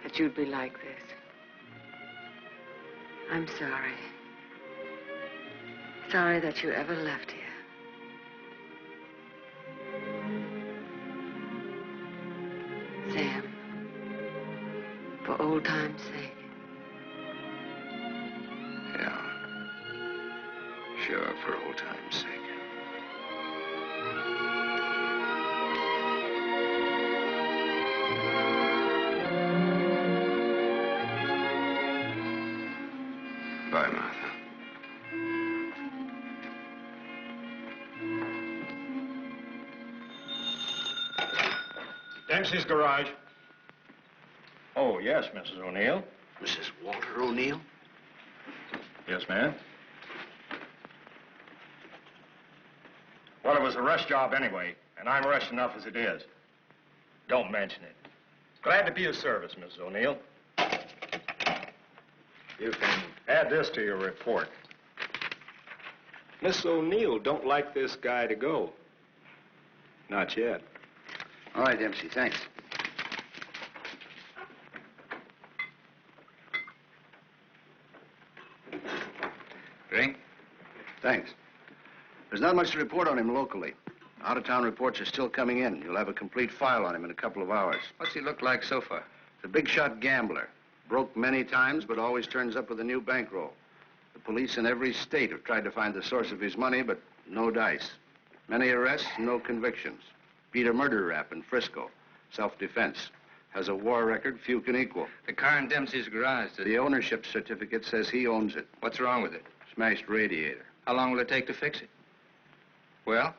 That you'd be like this. I'm sorry. Sorry that you ever left here. Sam, for old time's sake. Yeah. Sure, for old time's sake. Bye, Martha. Dempsey's garage. Oh, yes, Mrs. O'Neill. Mrs. Walter O'Neill? Yes, ma'am. Well, it was a rush job anyway, and I'm rushed enough as it is. Don't mention it. Glad to be of service, Mrs. O'Neill. You can add this to your report. Miss O'Neill don't like this guy to go. Not yet. All right, Dempsey, thanks. Drink? Thanks. There's not much to report on him locally. Out-of-town reports are still coming in. You'll have a complete file on him in a couple of hours. What's he look like so far? He's a big-shot gambler. Broke many times, but always turns up with a new bankroll. The police in every state have tried to find the source of his money, but no dice. Many arrests, no convictions. Beat a murder rap in Frisco. Self-defense. Has a war record few can equal. The car in Dempsey's garage. The ownership certificate says he owns it. What's wrong with it? Smashed radiator. How long will it take to fix it? Well?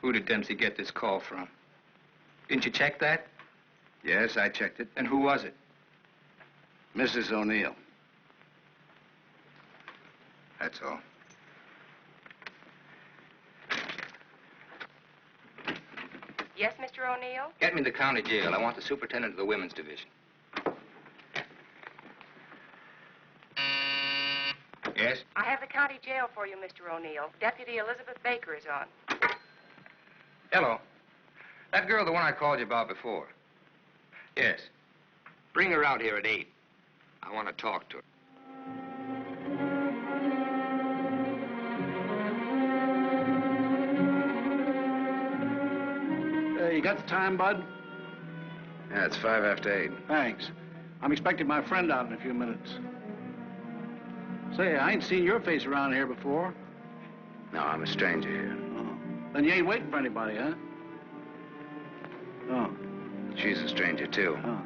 Who did Dempsey get this call from? Didn't you check that? Yes, I checked it. And who was it? Mrs. O'Neill. That's all. Yes, Mr. O'Neill? Get me the county jail. I want the superintendent of the women's division. Yes? I have the county jail for you, Mr. O'Neill. Deputy Elizabeth Baker is on. Hello. That girl, the one I called you about before. Yes. Bring her out here at 8. I want to talk to her. got the time, Bud? Yeah, it's 5 after 8. Thanks. I'm expecting my friend out in a few minutes. Say, I ain't seen your face around here before. No, I'm a stranger here. Oh. Then you ain't waiting for anybody, huh? Oh. She's a stranger, too. Oh.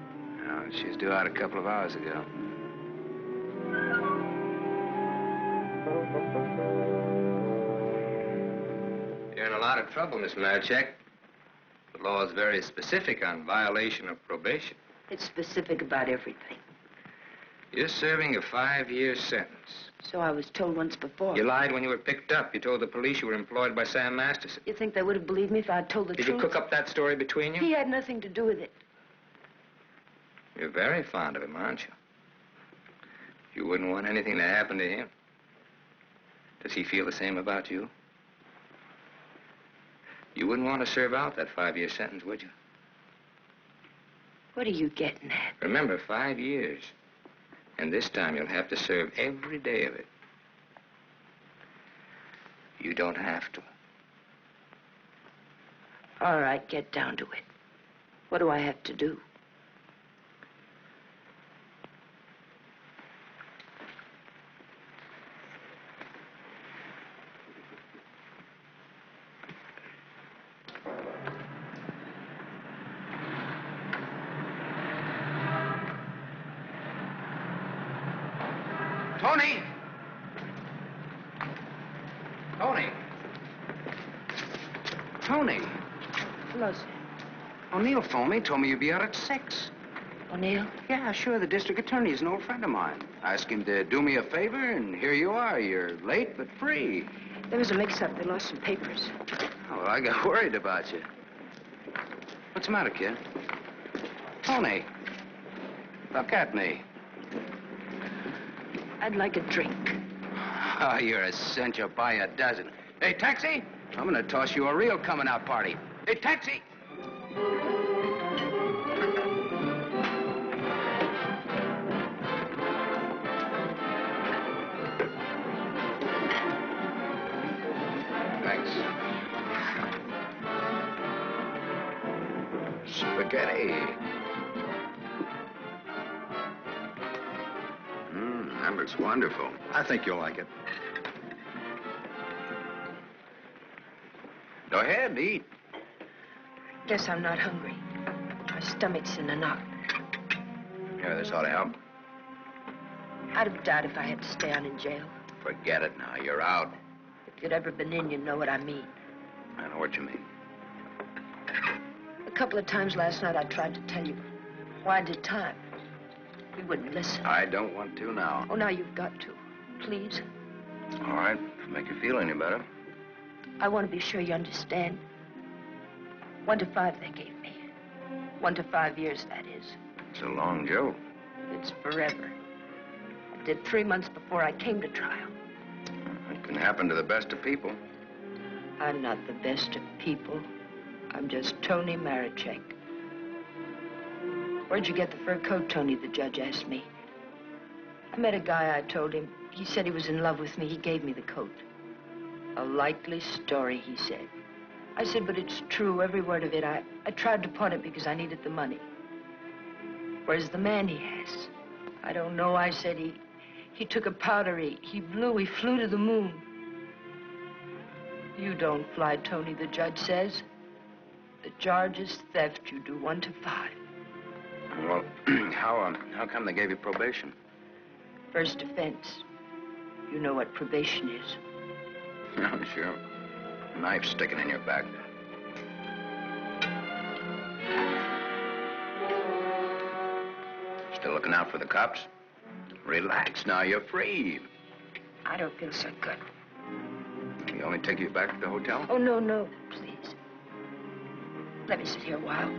She's due out a couple of hours ago. You're in a lot of trouble, Miss Marchek. The law is very specific on violation of probation. It's specific about everything. You're serving a 5-year sentence. So I was told once before. You lied when you were picked up. You told the police you were employed by Sam Masterson. You think they would have believed me if I'd told the Did truth? you cook up that story between you? He had nothing to do with it. You're very fond of him, aren't you? You wouldn't want anything to happen to him. Does he feel the same about you? You wouldn't want to serve out that 5-year sentence, would you? What are you getting at? Remember, 5 years. And this time you'll have to serve every day of it. You don't have to. All right, get down to it. What do I have to do? Tony! Tony! Tony! Hello, sir. O'Neill phoned me, told me you'd be out at 6. O'Neill? Yeah, sure. The district attorney is an old friend of mine. I asked him to do me a favor, and here you are. You're late, but free. There was a mix-up. They lost some papers. Oh, well, I got worried about you. What's the matter, kid? Tony! Look at me. I'd like a drink. Oh, you're a cinch. You'll buy a dozen. Hey, taxi! I'm gonna toss you a real coming-out party. Hey, taxi! Thanks. Spaghetti. That looks wonderful. I think you'll like it. Go ahead, eat. Guess I'm not hungry. My stomach's in a knot. Here, this ought to help. I'd have died if I had to stay on in jail. Forget it now. You're out. If you'd ever been in, you'd know what I mean. I know what you mean. A couple of times last night I tried to tell you. Why did time? You wouldn't listen. I don't want to now. Oh, now you've got to. Please. All right, if it make you feel any better. I want to be sure you understand. 1 to 5 they gave me. 1 to 5 years, that is. It's a long joke. It's forever. I did 3 months before I came to trial. It can happen to the best of people. I'm not the best of people. I'm just Tony Marichek. Where'd you get the fur coat, Tony? The judge asked me. I met a guy, I told him. He said he was in love with me. He gave me the coat. A likely story, he said. I said, but it's true, every word of it. I tried to pawn it because I needed the money. Where's the man he has? I don't know, I said. He took a powder, he flew to the moon. You don't fly, Tony, the judge says. The charge is theft. You do 1 to 5. Well, how come they gave you probation? First offense. You know what probation is. Oh, sure. A knife sticking in your back. Still looking out for the cops? Relax now, you're free. I don't feel so good. You want me to take you back to the hotel? Oh, no, please. Let me sit here a while.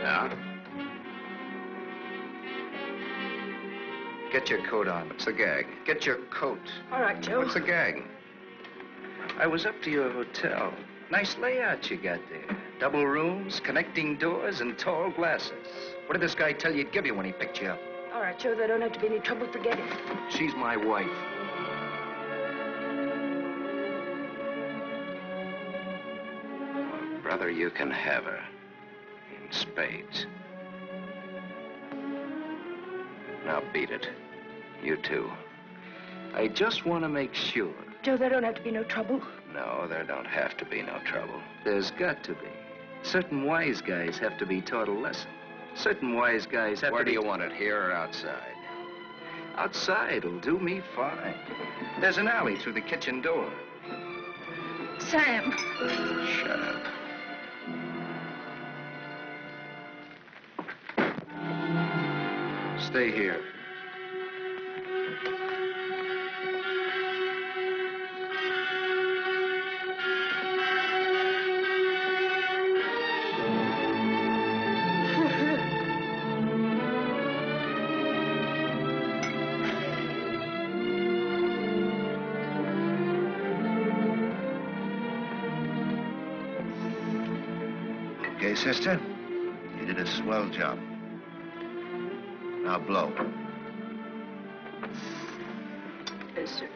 Yeah? Get your coat on. What's the gag? Get your coat. All right, Joe. What's the gag? I was up to your hotel. Nice layout you got there. Double rooms, connecting doors, and tall glasses. What did this guy tell you he'd give you when he picked you up? All right, Joe. There don't have to be any trouble. Forget it. She's my wife. Well, brother, you can have her. In spades. Now beat it. You too. I just want to make sure. Joe, there don't have to be no trouble. No, there don't have to be no trouble. There's got to be. Certain wise guys have to be taught a lesson. Certain wise guys have to be... Where do you want it, here or outside? Outside'll do me fine. There's an alley through the kitchen door. Sam. Shut up. Stay here. Okay, sister? You did a swell job. Now blow. Yes, sir.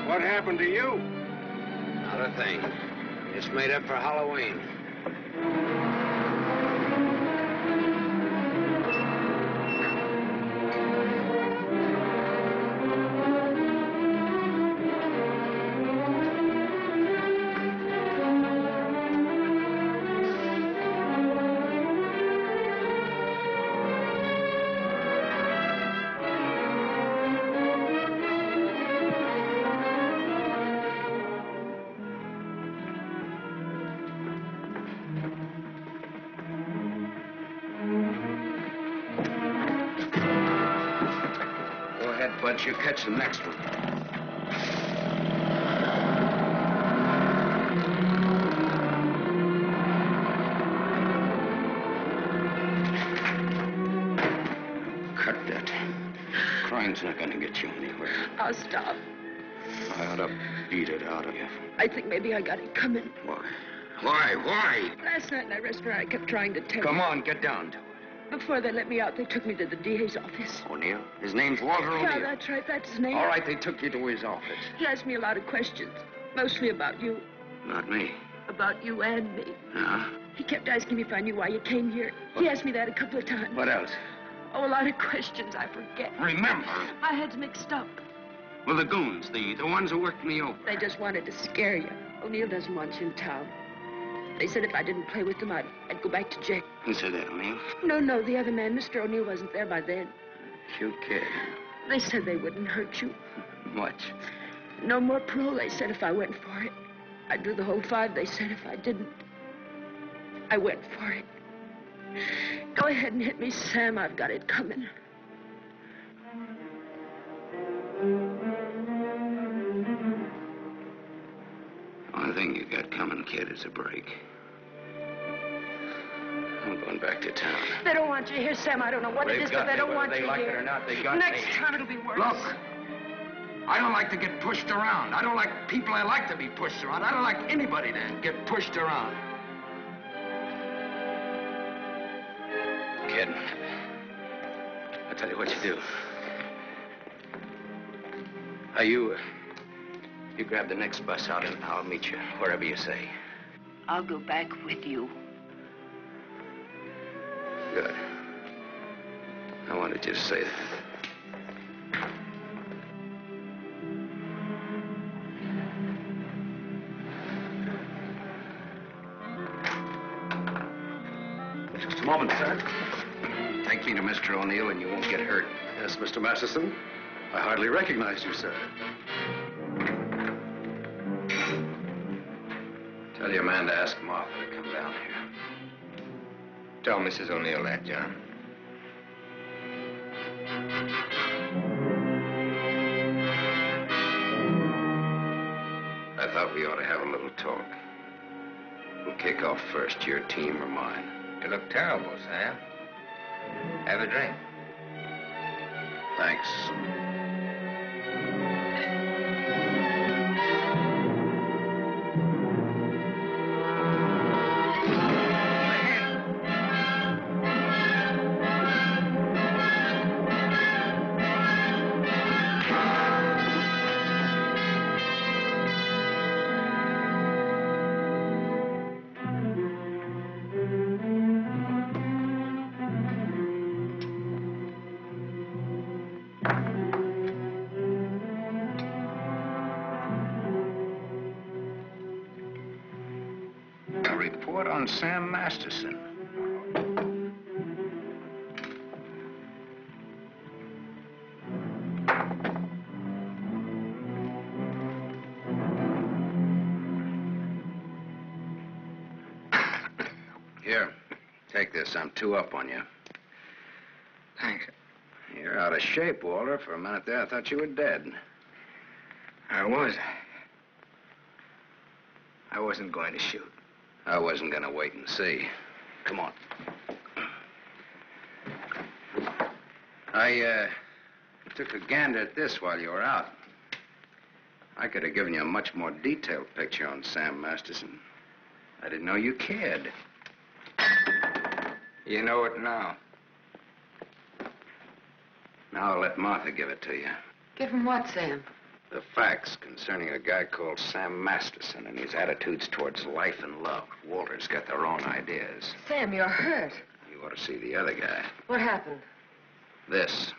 What happened to you? Not a thing. It's made up for Halloween. But you catch the next one. Cut that. Crying's not gonna get you anywhere. I'll stop. I ought to beat it out of you. I think maybe I got it coming. Why? Why? Last night in that restaurant, I kept trying to tell Come you. on, get down to it. Before they let me out, they took me to the DA's office. O'Neill? His name's Walter O'Neill. Yeah, that's right. That's his name. All right, they took you to his office. He asked me a lot of questions, mostly about you. Not me. About you and me. Yeah? He kept asking me if I knew why you came here. He asked me that a couple of times. What else? Oh, a lot of questions I forget. Remember. I had mixed up. Well, the goons, the ones who worked me over. They just wanted to scare you. O'Neill doesn't want you in town. They said if I didn't play with them, I'd go back to jail. Who said that, O'Neill? No, the other man, Mr. O'Neill, wasn't there by then. Cute kid. They said they wouldn't hurt you. Much. No more parole, they said, if I went for it. I'd do the whole 5 they said if I didn't. I went for it. Go ahead and hit me, Sam. I've got it coming. Only thing you got coming, kid, is a break. I'm going back to town. They don't want you here, Sam. I don't know what it is, but they don't want you here. Whether they like it or not, they got Next me. time it'll be worse. Look, I don't like to get pushed around. I don't like people I like to be pushed around. I don't like anybody to get pushed around. Kid, I'll tell you what you do. You grab the next bus out and I'll meet you wherever you say. I'll go back with you. Good. I wanted you to say that. Just a moment, sir. Take me to Mr. O'Neill and you won't get hurt. Yes, Mr. Masterson. I hardly recognize you, sir. Tell your man to ask Martha to come down here. Tell Mrs. O'Neill that, John. I thought we ought to have a little talk. Who'll kick off first, your team or mine? You look terrible, Sam. Have a drink. Thanks. Report on Sam Masterson. Here, take this. I'm 2 up on you. Thanks. You're out of shape, Walter. For a minute there, I thought you were dead. I was. I wasn't going to shoot. I wasn't going to wait and see. Come on. I took a gander at this while you were out. I could have given you a much more detailed picture on Sam Masterson. I didn't know you cared. You know it now. Now I'll let Martha give it to you. Give him what, Sam? The facts concerning a guy called Sam Masterson and his attitudes towards life and love. Walter's got their own ideas. Sam, you're hurt. You ought to see the other guy. What happened? This.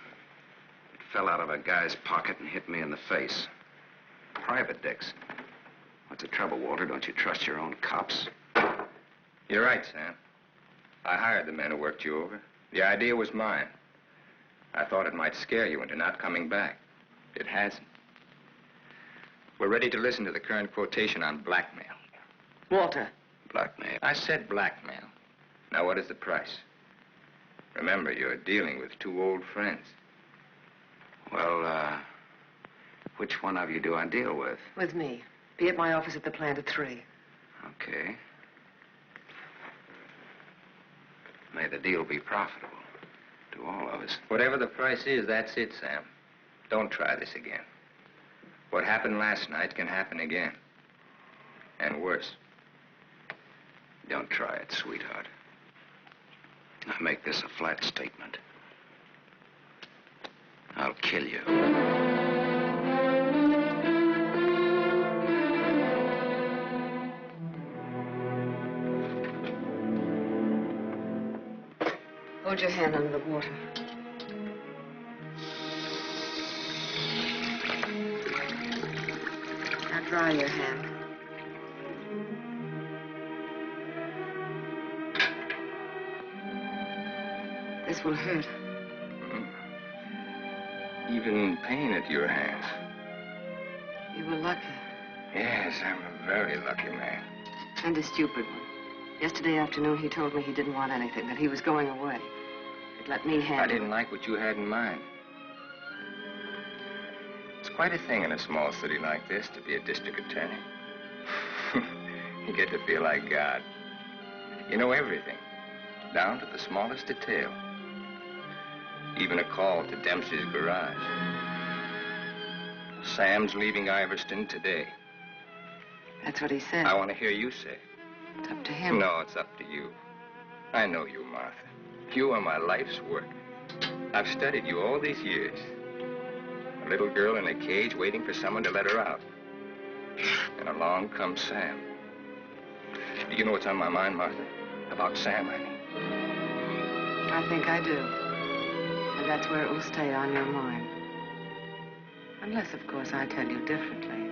It fell out of a guy's pocket and hit me in the face. Private dicks. What's the trouble, Walter? Don't you trust your own cops? You're right, Sam. I hired the men who worked you over. The idea was mine. I thought it might scare you into not coming back. It hasn't. We're ready to listen to the current quotation on blackmail. Walter. Blackmail? I said blackmail. Now, what is the price? Remember, you're dealing with 2 old friends. Well, which one of you do I deal with? With me. Be at my office at the plant at 3. Okay. May the deal be profitable to all of us. Whatever the price is, that's it, Sam. Don't try this again. What happened last night can happen again. And worse. Don't try it, sweetheart. I make this a flat statement. I'll kill you. Hold your hand under the water. Now dry your hand. This will hurt. Even in pain at your hands. You were lucky. Yes, I'm a very lucky man. And a stupid one. Yesterday afternoon, he told me he didn't want anything, that he was going away. He'd let me handle it. I didn't like what you had in mind. It's quite a thing in a small city like this to be a district attorney. You get to feel like God. You know everything, down to the smallest detail. Even a call to Dempsey's garage. Sam's leaving Iverstown today. That's what he said. I want to hear you say it. It's up to him. No, it's up to you. I know you, Martha. You are my life's work. I've studied you all these years. A little girl in a cage waiting for someone to let her out. And along comes Sam. Do you know what's on my mind, Martha? About Sam, I mean. I think I do. And that's where it will stay on your mind. Unless, of course, I tell you differently.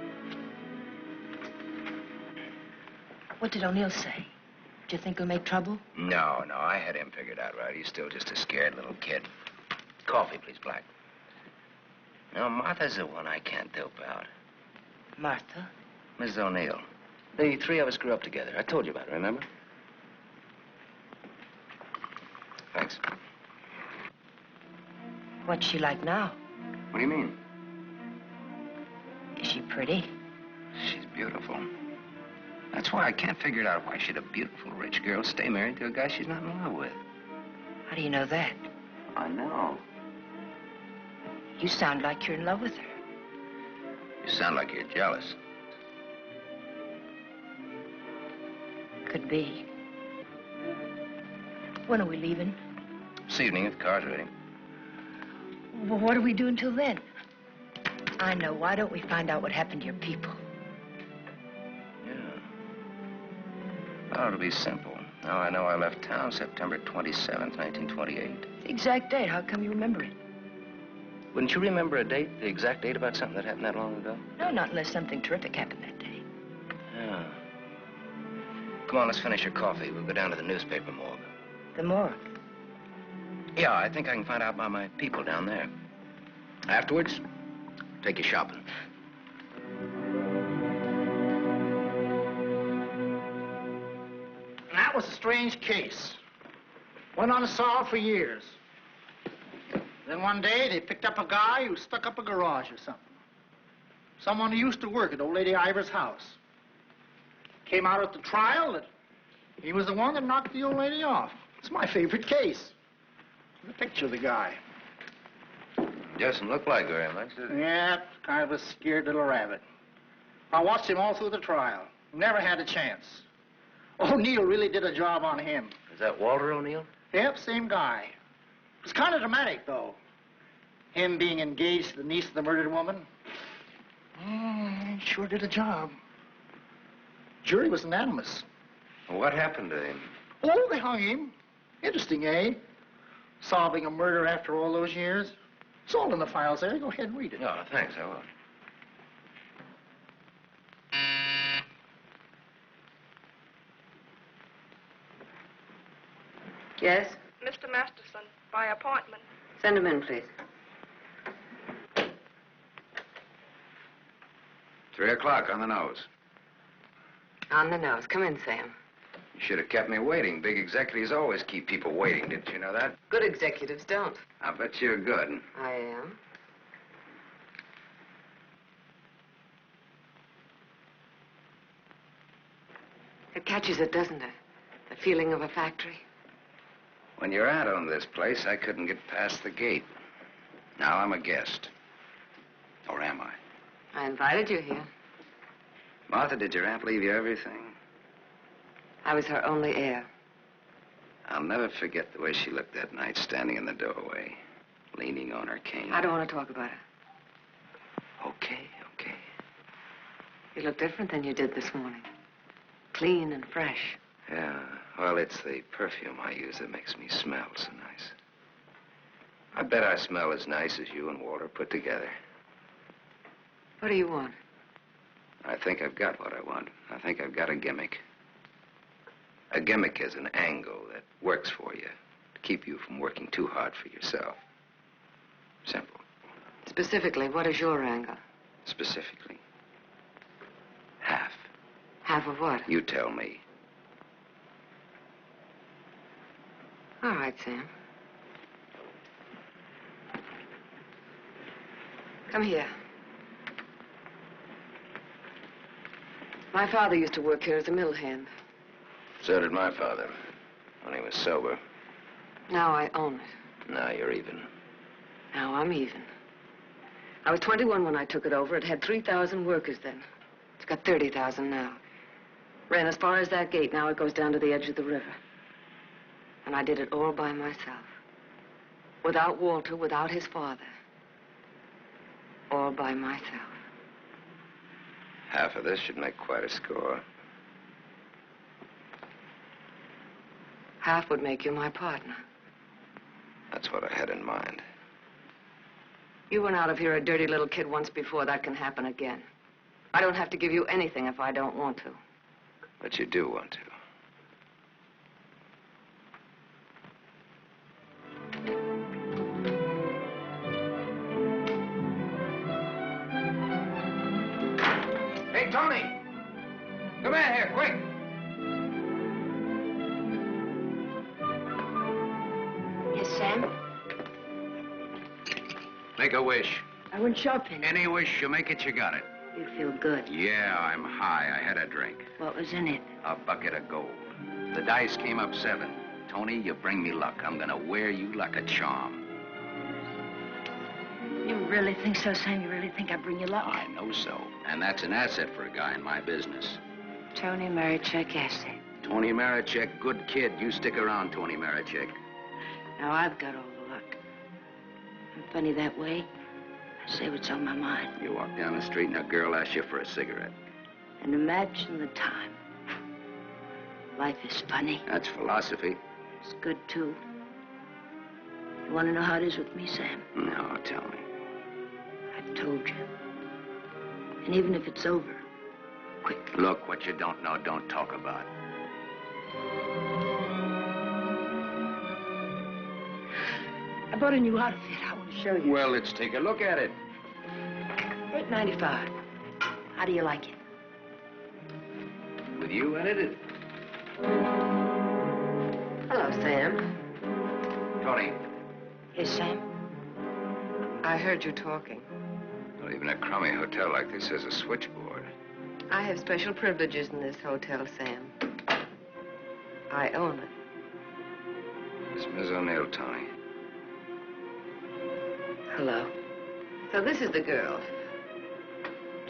What did O'Neill say? Do you think he'll make trouble? No, I had him figured out right. He's still just a scared little kid. Coffee, please, Black. No, Martha's the one I can't dope out. Martha? Mrs. O'Neill. The three of us grew up together. I told you about it, remember? Thanks. What's she like now? What do you mean? Is she pretty? She's beautiful. That's why I can't figure it out why should a beautiful rich girl stay married to a guy she's not in love with. How do you know that? I know. You sound like you're in love with her. You sound like you're jealous. Could be. When are we leaving? This evening if the car's ready. Well, what do we do until then? I know. Why don't we find out what happened to your people? Oh, it'll be simple. Now I know I left town September 27th, 1928. The exact date. How come you remember it? Wouldn't you remember a date, the exact date about something that happened that long ago? No, not unless something terrific happened that day. Yeah. Come on, let's finish your coffee. We'll go down to the newspaper morgue. The morgue? Yeah, I think I can find out about my people down there. Afterwards, take you shopping. That was a strange case. Went unsolved for years. Then one day, they picked up a guy who stuck up a garage or something. Someone who used to work at old lady Ivers' house. Came out at the trial that he was the one that knocked the old lady off. It's my favorite case. The picture of the guy. Doesn't look like very much, does it? Yeah, kind of a scared little rabbit. I watched him all through the trial. Never had a chance. O'Neill really did a job on him. Is that Walter O'Neill? Yep, same guy. It was kind of dramatic, though. Him being engaged to the niece of the murdered woman. He sure did a job. Jury was unanimous. Well, what happened to him? Oh, they hung him. Interesting, eh? Solving a murder after all those years. It's all in the files there. Go ahead and read it. No, thanks, I will. Yes? Mr. Masterson, by appointment. Send him in, please. 3 o'clock on the nose. On the nose. Come in, Sam. You should have kept me waiting. Big executives always keep people waiting. Didn't you know that? Good executives don't. I bet you're good. I am. It catches it, doesn't it? The feeling of a factory. When your aunt owned this place, I couldn't get past the gate. Now I'm a guest. Or am I? I invited you here. Martha, did your aunt leave you everything? I was her only heir. I'll never forget the way she looked that night, standing in the doorway, leaning on her cane. I don't want to talk about it. Okay. You look different than you did this morning. Clean and fresh. Yeah, well, it's the perfume I use that makes me smell so nice. I bet I smell as nice as you and Walter put together. What do you want? I think I've got what I want. I think I've got a gimmick. A gimmick is an angle that works for you to keep you from working too hard for yourself. Simple. Specifically, what is your angle? Specifically. Half of what? You tell me. All right, Sam. Come here. My father used to work here as a mill hand. So did my father, when he was sober. Now I own it. Now you're even. Now I'm even. I was 21 when I took it over. It had 3,000 workers then. It's got 30,000 now. Ran as far as that gate. Now it goes down to the edge of the river. And I did it all by myself. Without Walter, without his father. All by myself. Half of this should make quite a score. Half would make you my partner. That's what I had in mind. You went out of here a dirty little kid once before. That can happen again. I don't have to give you anything if I don't want to. But you do want to. Hey, Tony! Come in here, quick! Yes, Sam? Make a wish. I went shopping. Any wish, you make it, you got it. You feel good. Yeah, I'm high. I had a drink. What was in it? A bucket of gold. The dice came up 7. Tony, you bring me luck. I'm gonna wear you like a charm. You really think so, Sam? You really think I bring you luck? I know so. And that's an asset for a guy in my business. Tony Marichek asset. Tony Marichek, good kid. You stick around, Tony Marichek. Now I've got all the luck. I'm funny that way. I say what's on my mind. You walk down the street and a girl asks you for a cigarette. And imagine the time. Life is funny. That's philosophy. It's good, too. You want to know how it is with me, Sam? No, tell me. I've told you. And even if it's over, quick. Look, what you don't know, don't talk about. I bought a new outfit. I want to show you. Well, let's take a look at it. $8.95. How do you like it? With you in it? Hello, Sam. Tony. Yes, Sam? I heard you talking. Well, even a crummy hotel like this has a switchboard. I have special privileges in this hotel, Sam. I own it. It's Miss O'Neill, Tony. Hello. So this is the girl.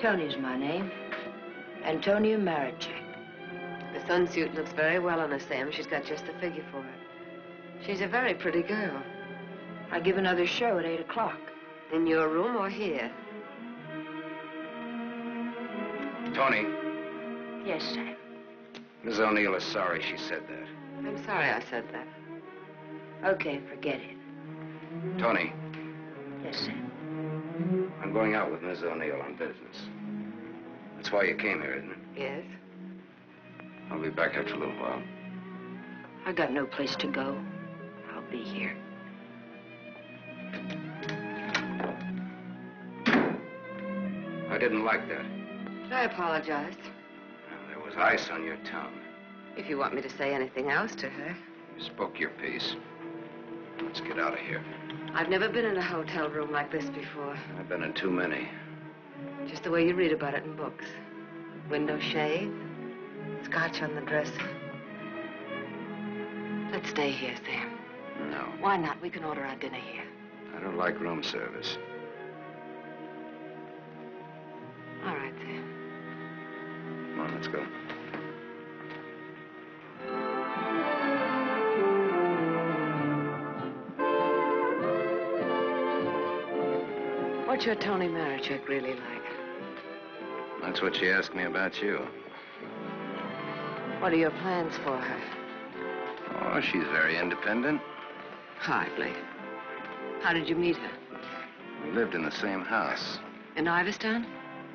Tony's my name. Antonia Marichek. The sunsuit looks very well on her, Sam. She's got just the figure for it. She's a very pretty girl. I give another show at 8 o'clock. In your room or here? Tony. Yes, Sam. Miss O'Neill is sorry she said that. I'm sorry I said that. Okay, forget it. Tony. Yes, Sam. I'm going out with Miss O'Neill on business. That's why you came here, isn't it? Yes. I'll be back after a little while. I got no place to go. I'll be here. I didn't like that. I apologize. There was ice on your tongue. If you want me to say anything else to her. You spoke your piece. Let's get out of here. I've never been in a hotel room like this before. I've been in too many. Just the way you read about it in books. Window shade, scotch on the dresser. Let's stay here, Sam. No. Why not? We can order our dinner here. I don't like room service. All right, Sam. Come on, let's go. What's your Tony Marichek really like? That's what she asked me about you. What are your plans for her? Oh, she's very independent. Hardly. How did you meet her? We lived in the same house. In Iverstown?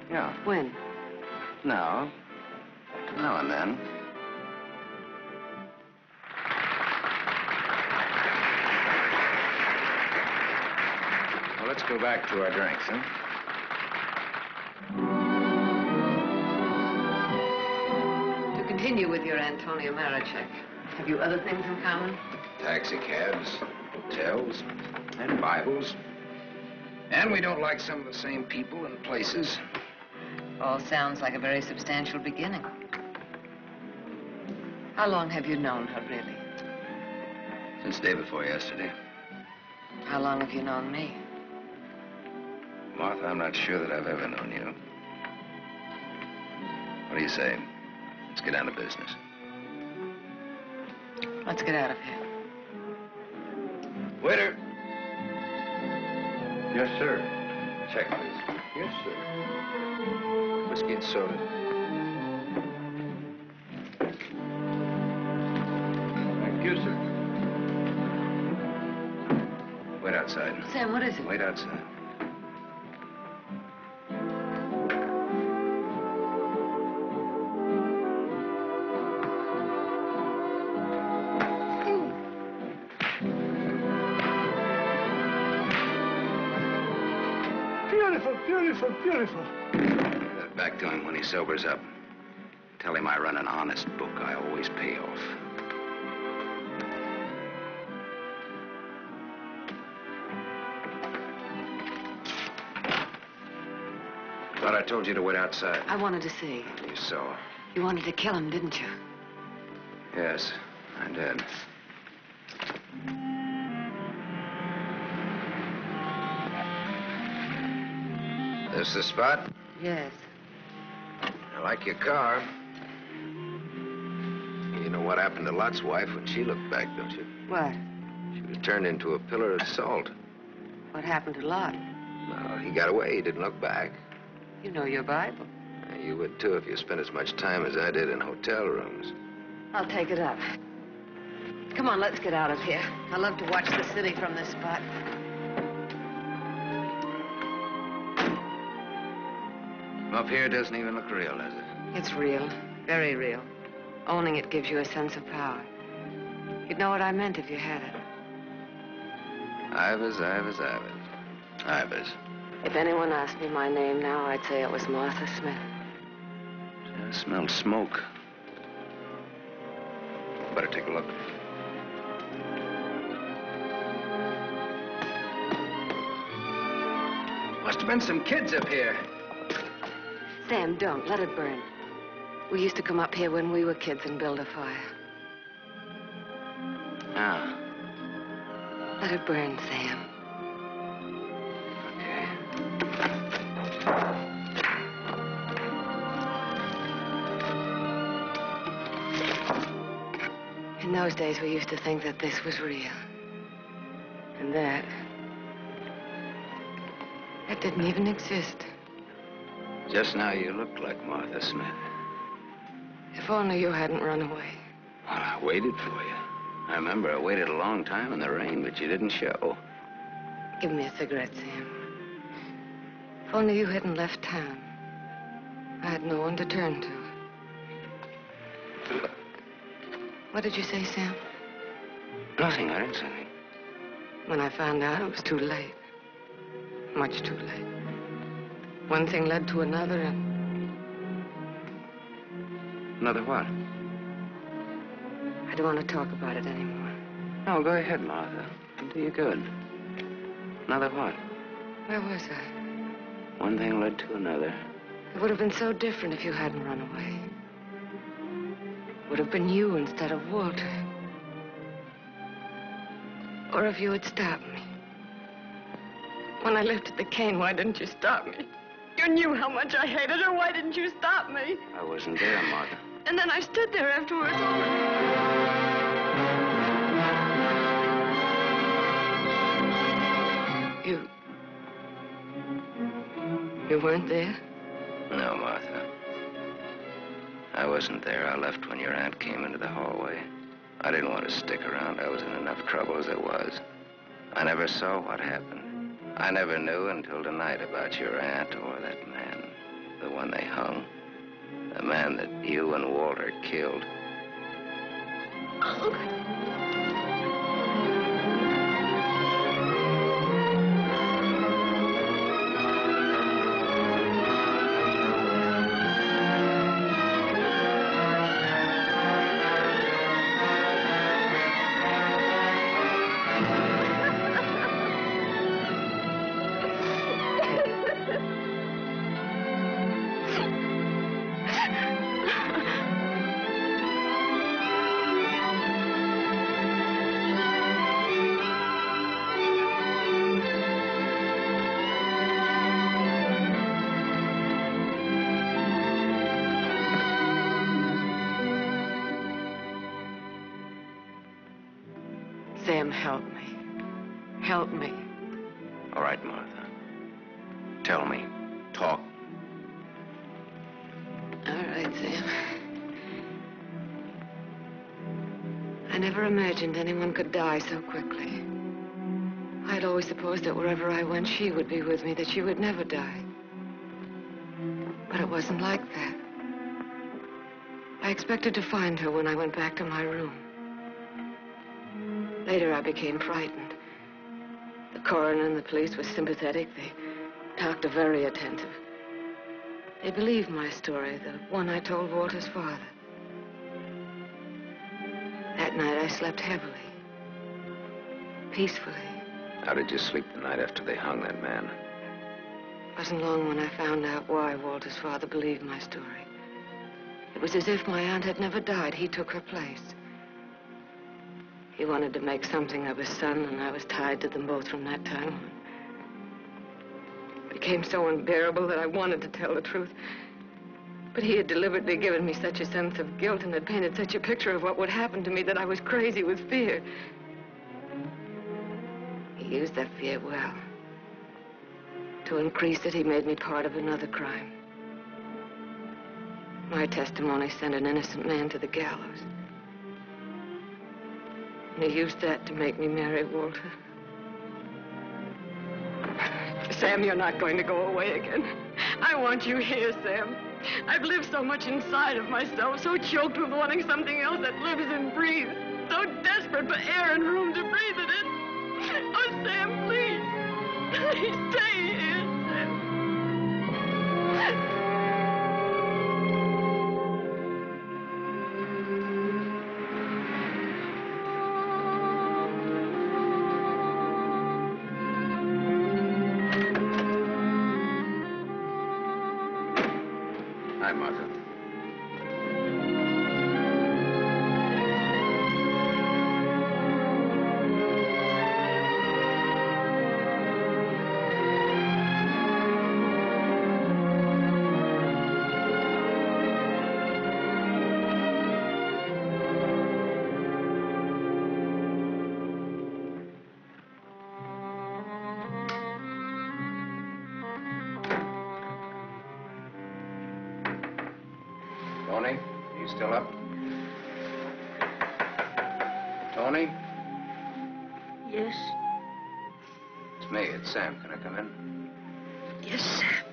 Yeah. When? Now and then. Well, let's go back to our drinks, huh? continue with your Antonia Marichek. Have you other things in common? Taxicabs, hotels, and Bibles. And we don't like some of the same people and places. All sounds like a very substantial beginning. How long have you known her, really? Since day before yesterday. How long have you known me? Martha, I'm not sure that I've ever known you. What do you say? Let's get down to business. Let's get out of here. Waiter. Yes, sir. Check, please. Yes, sir. Whiskey and soda. Thank you, sir. Wait outside. Sam, what is it? Wait outside. Beautiful, beautiful. Get it back to him when he sobers up. Tell him I run an honest book. I always pay off. Thought I told you to wait outside. I wanted to see. You saw. You wanted to kill him, didn't you? Yes, I did. This the spot? Yes. I like your car. You know what happened to Lot's wife when she looked back, don't you? What? She was turned into a pillar of salt. What happened to Lot? No, he got away. He didn't look back. You know your Bible. You would, too, if you spent as much time as I did in hotel rooms. I'll take it up. Come on, let's get out of here. I love to watch the city from this spot. Up here doesn't even look real, does it? It's real. Very real. Owning it gives you a sense of power. You'd know what I meant if you had it. Ivers. Ivers. If anyone asked me my name now, I'd say it was Martha Smith. I smelled smoke. Better take a look. Must have been some kids up here. Sam, don't. Let it burn. We used to come up here when we were kids and build a fire. Ah. Let it burn, Sam. In those days, we used to think that this was real. And that didn't even exist. Just now you looked like Martha Smith. If only you hadn't run away. Well, I waited for you. I remember I waited a long time in the rain, but you didn't show. Give me a cigarette, Sam. If only you hadn't left town. I had no one to turn to. What did you say, Sam? Nothing. I didn't say anything. When I found out, it was too late. Much too late. One thing led to another, and... Another what? I don't want to talk about it anymore. No, go ahead, Martha. It'll do you good. Another what? Where was I? One thing led to another. It would have been so different if you hadn't run away. It would have been you instead of Walter. Or if you had stopped me. When I lifted the cane, why didn't you stop me? You knew how much I hated her. Why didn't you stop me? I wasn't there, Martha. And then I stood there afterwards. You weren't there? No, Martha. I wasn't there. I left when your aunt came into the hallway. I didn't want to stick around. I was in enough trouble as it was. I never saw what happened. I never knew until tonight about your aunt or that man, the one they hung. The man that you and Walter killed. Sam, help me. Help me. All right, Martha. Tell me. Talk. All right, Sam. I never imagined anyone could die so quickly. I'd always supposed that wherever I went, she would be with me, that she would never die. But it wasn't like that. I expected to find her when I went back to my room. Later, I became frightened. The coroner and the police were sympathetic. They talked very attentive. They believed my story, the one I told Walter's father. That night, I slept heavily, peacefully. How did you sleep the night after they hung that man? It wasn't long when I found out why Walter's father believed my story. It was as if my aunt had never died. He took her place. He wanted to make something of his son, and I was tied to them both from that time on. It became so unbearable that I wanted to tell the truth. But he had deliberately given me such a sense of guilt and had painted such a picture of what would happen to me that I was crazy with fear. He used that fear well. To increase it, he made me part of another crime. My testimony sent an innocent man to the gallows. And he used that to make me marry Walter. Sam, you're not going to go away again. I want you here, Sam. I've lived so much inside of myself, so choked with wanting something else that lives and breathes, so desperate for air and room to breathe it in. Oh, Sam, please. Please stay here, Sam. Hi, Martha. Tony, are you still up? Tony? Yes? It's me, it's Sam. Can I come in? Yes, Sam.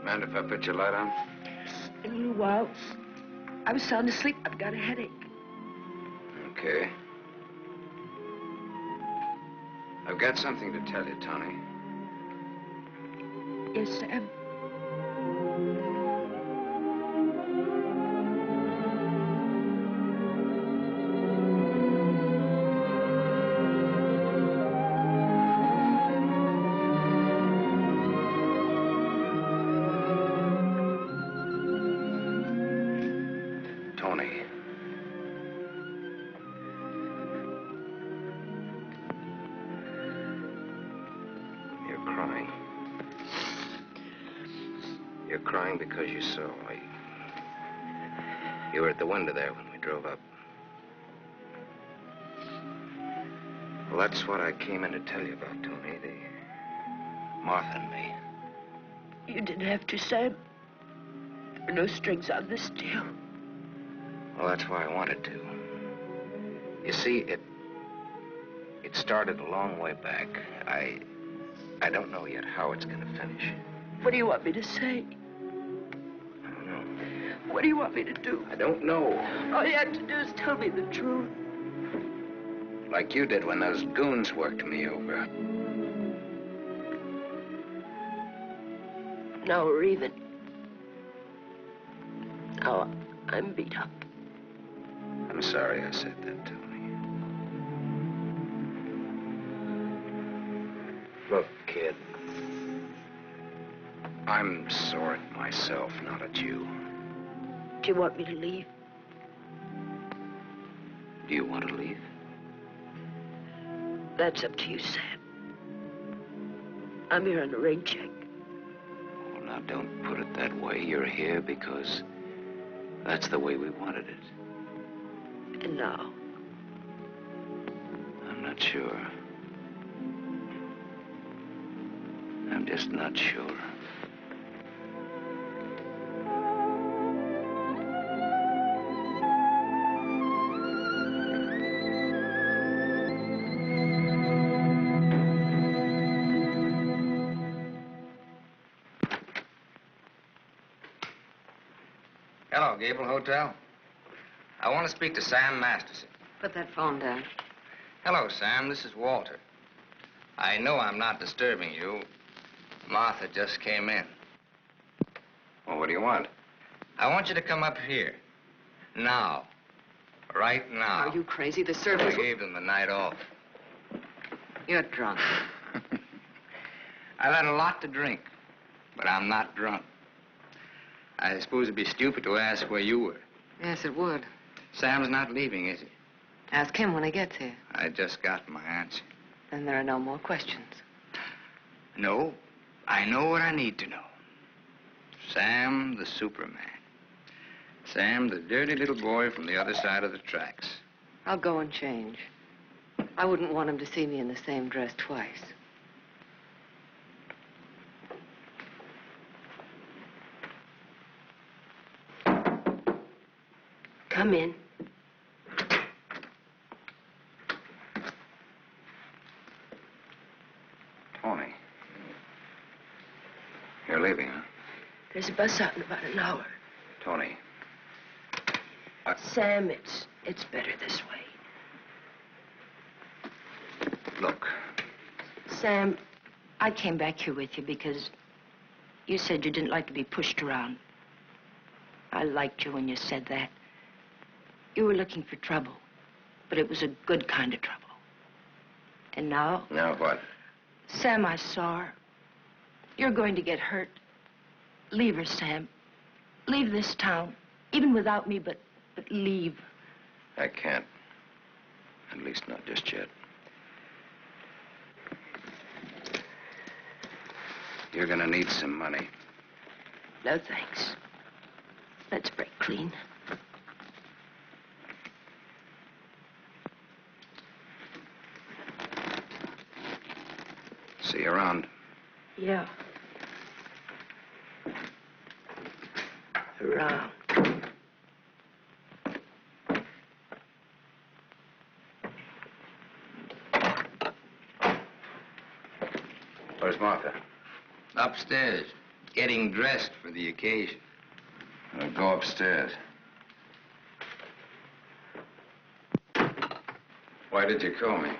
Mind if I put your light on? In a little while. I was sound asleep. I've got a headache. Okay. I've got something to tell you, Tony. Yes, Sam. Tony. You're crying. You're crying because you saw. You were at the window there when we drove up. Well, that's what I came in to tell you about, Tony. Martha and me. You didn't have to, Sam. There were no strings on this deal. Well, that's why I wanted to. You see, it started a long way back. I don't know yet how it's gonna finish. What do you want me to say? I don't know. What do you want me to do? I don't know. All you have to do is tell me the truth. Like you did when those goons worked me over. Now we're even. Now I'm beat up. I'm sorry I said that, Tony. Look, kid. I'm sore at myself, not at you. Do you want me to leave? Do you want to leave? That's up to you, Sam. I'm here on a rain check. Well, now, don't put it that way. You're here because That's the way we wanted it. And now? I'm not sure. I'm just not sure. Hello, Gable Hotel. I want to speak to Sam Masterson. Put that phone down. Hello, Sam. This is Walter. I know I'm not disturbing you. Martha just came in. Well, what do you want? I want you to come up here. Now. Right now. Are you crazy? The I servers... gave them the night off. You're drunk. I've had a lot to drink, but I'm not drunk. I suppose it'd be stupid to ask where you were. Yes, it would. Sam's not leaving, is he? Ask him when he gets here. I just got my answer. Then there are no more questions. No, I know what I need to know. Sam the Superman. Sam the dirty little boy from the other side of the tracks. I'll go and change. I wouldn't want him to see me in the same dress twice. Come in. Tony. You're leaving, huh? There's a bus out in about an hour. Tony. Sam, it's better this way. Look. Sam, I came back here with you because you said you didn't like to be pushed around. I liked you when you said that. You were looking for trouble, but it was a good kind of trouble. And now? Now what? Sam, I saw her. You're going to get hurt. Leave her, Sam. Leave this town, even without me, but leave. I can't. At least not just yet. You're gonna need some money. No, thanks. Let's break clean. See you around. Yeah. Around. Where's Martha? Upstairs, getting dressed for the occasion. Go upstairs. Why did you call me?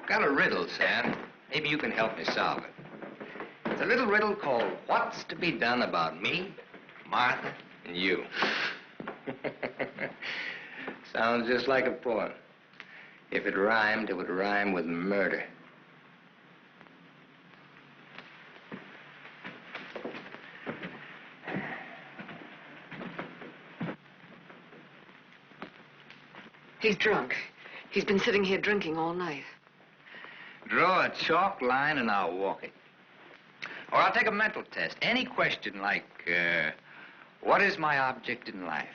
Got a riddle, Sam. Maybe you can help me solve it. It's a little riddle called What's to Be Done About Me, Martha, and You. Sounds just like a poem. If it rhymed, it would rhyme with murder. He's drunk. He's been sitting here drinking all night. Draw a chalk line and I'll walk it. Or I'll take a mental test. Any question like, what is my object in life?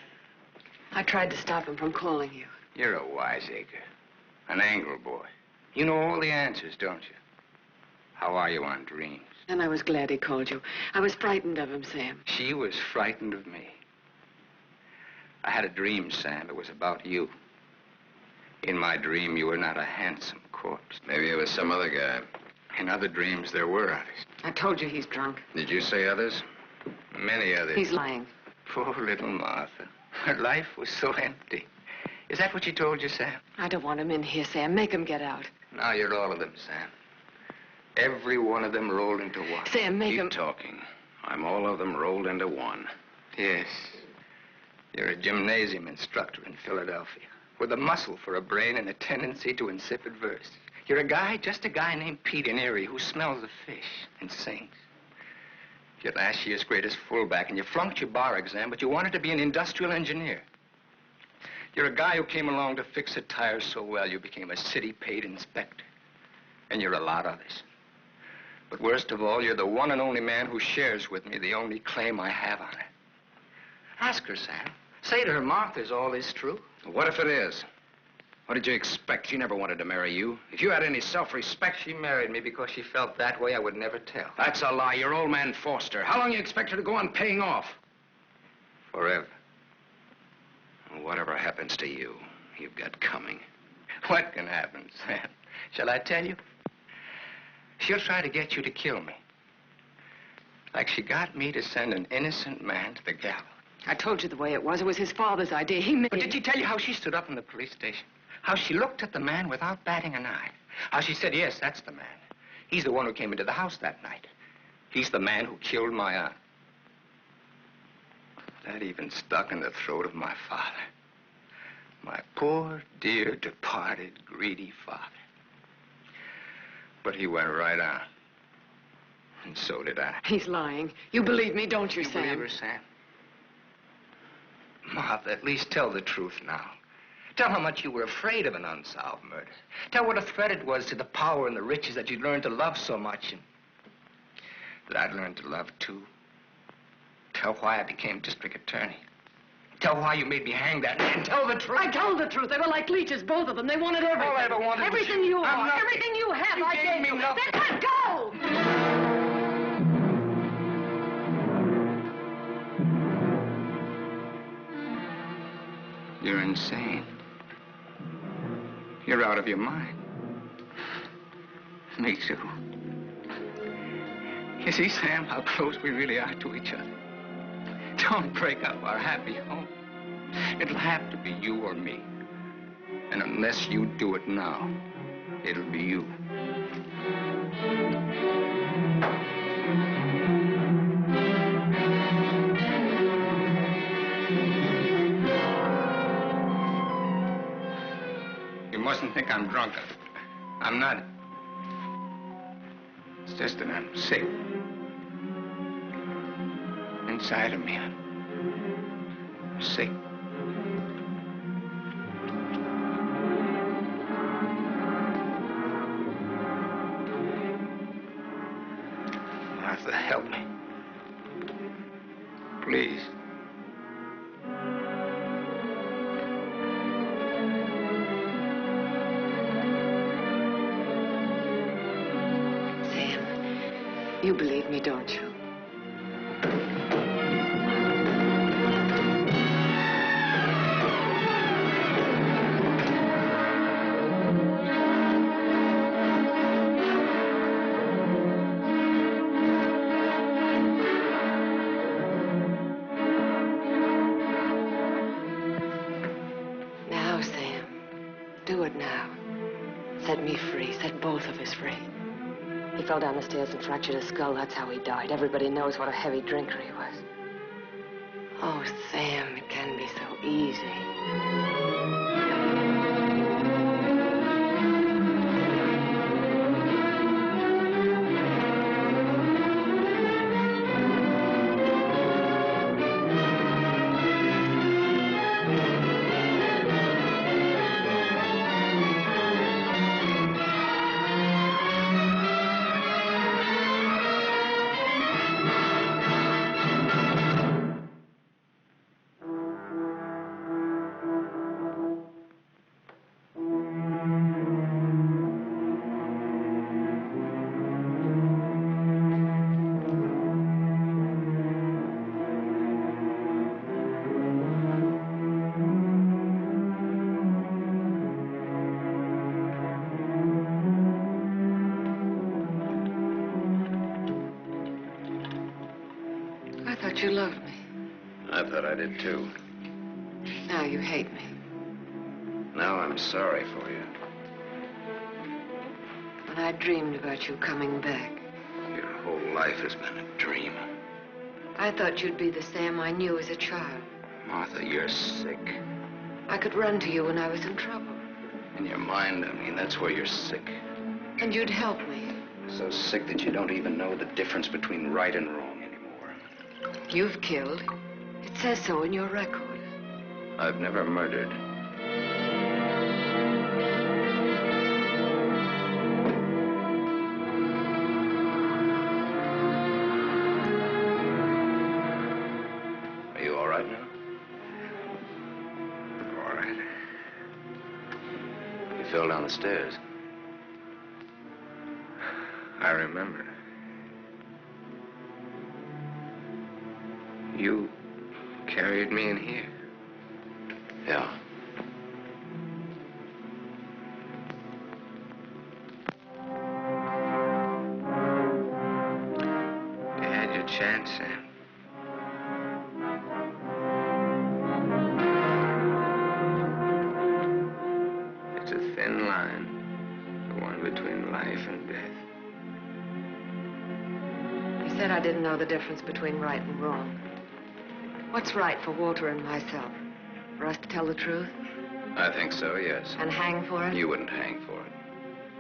I tried to stop him from calling you. You're a wiseacre. An angle boy. You know all the answers, don't you? How are you on dreams? And I was glad he called you. I was frightened of him, Sam. She was frightened of me. I had a dream, Sam. It was about you. In my dream, you were not a handsome corpse. Maybe it was some other guy. In other dreams, there were others. I told you he's drunk. Did you say others? Many others. He's lying. Poor little Martha. Her life was so empty. Is that what she told you, Sam? I don't want him in here, Sam. Make him get out. Now you're all of them, Sam. Every one of them rolled into one. Sam, make him... Keep talking. I'm all of them rolled into one. Yes. You're a gymnasium instructor in Philadelphia with a muscle for a brain and a tendency to insipid verse. You're a guy, just a guy named Pete in Erie who smells the fish and sings. You're last year's greatest fullback and you flunked your bar exam, but you wanted to be an industrial engineer. You're a guy who came along to fix a tire so well you became a city-paid inspector. And you're a lot of others. But worst of all, you're the one and only man who shares with me the only claim I have on her. Ask her, Sam. Say to her, Martha, is all this true? What if it is? What did you expect? She never wanted to marry you. If you had any self-respect... She married me because she felt that way. I would never tell. That's a lie. Your old man forced her. How long you expect her to go on paying off? Forever. Whatever happens to you, you've got coming. What can happen, Sam? Shall I tell you? She'll try to get you to kill me. Like she got me to send an innocent man to the gallows. I told you the way it was. It was his father's idea. He made... But did she tell you how she stood up in the police station? How she looked at the man without batting an eye? How she said, yes, that's the man. He's the one who came into the house that night. He's the man who killed my aunt. That even stuck in the throat of my father. My poor, dear, departed, greedy father. But he went right on. And so did I. He's lying. You believe me, don't you, Sam? You believe her, Sam? Martha, at least tell the truth now. Tell how much you were afraid of an unsolved murder. Tell what a threat it was to the power and the riches that you'd learned to love so much and that I'd learned to love, too. Tell why I became district attorney. Tell why you made me hang that man. Tell the truth. I told the truth. They were like leeches, both of them. They wanted everything. All I ever wanted everything was you I'm are. nothing. Everything you have, You I gave gave me you. nothing. Then let go! You're insane. You're out of your mind. Me too. You see, Sam, how close we really are to each other. Don't break up our happy home. It'll have to be you or me. And unless you do it now, it'll be you. You mustn't think I'm drunk. I'm not. It's just that I'm sick. Inside of me, I'm sick. Martha, help me. Please. Sam, you believe me, don't you? Do it now. Set me free. Set both of us free. He fell down the stairs and fractured his skull. That's how he died. Everybody knows what a heavy drinker he was. Oh, Sam, it can be so easy. You loved me. I thought I did, too. Now you hate me. Now I'm sorry for you. When I dreamed about you coming back. Your whole life has been a dream. I thought you'd be the Sam I knew as a child. Martha, you're sick. I could run to you when I was in trouble. In your mind, I mean, that's where you're sick. And you'd help me. So sick that you don't even know the difference between right and wrong. You've killed. It says so in your record. I've never murdered. Are you all right now? right. You fell down the stairs. I remember. You carried me in here? Yeah. You had your chance, Sam. It's a thin line, the one between life and death. You said I didn't know the difference between right and wrong. What's right for Walter and myself? For us to tell the truth? I think so, yes. And hang for it? You wouldn't hang for it.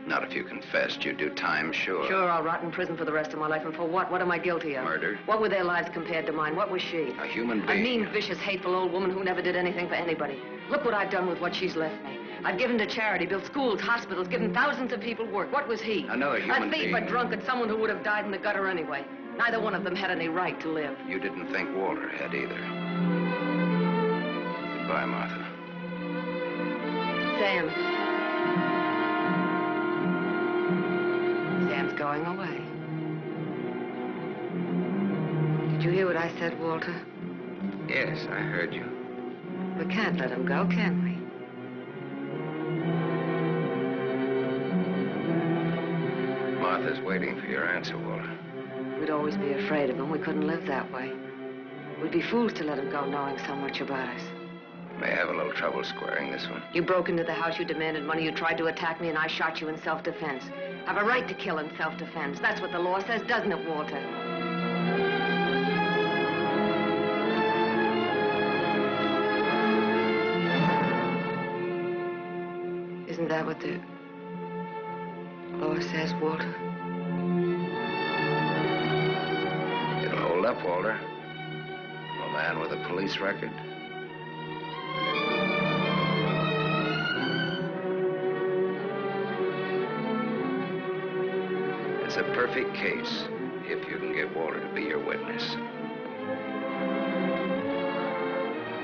Not if you confessed. You'd do time, sure. Sure, I'll rot in prison for the rest of my life. And for what? What am I guilty of? Murder. What were their lives compared to mine? What was she? A human A being. mean, vicious, hateful old woman who never did anything for anybody. Look what I've done with what she's left me. I've given to charity, built schools, hospitals, given thousands of people work. What was he? Another human being. A thief, a drunkard, someone who would have died in the gutter anyway. Neither one of them had any right to live. You didn't think Walter had either. Goodbye, Martha. Sam. Sam's going away. Did you hear what I said, Walter? Yes, I heard you. We can't let him go, can we? Martha's waiting for your answer, Walter. We'd always be afraid of him. We couldn't live that way. We'd be fools to let him go knowing so much about us. May have a little trouble squaring this one. You broke into the house, you demanded money, you tried to attack me, and I shot you in self-defense. Have a right to kill in self-defense. That's what the law says, doesn't it, Walter? Isn't that what the law says, Walter? It'll hold up, Walter. A man with a police record. It's a perfect case if you can get Walter to be your witness.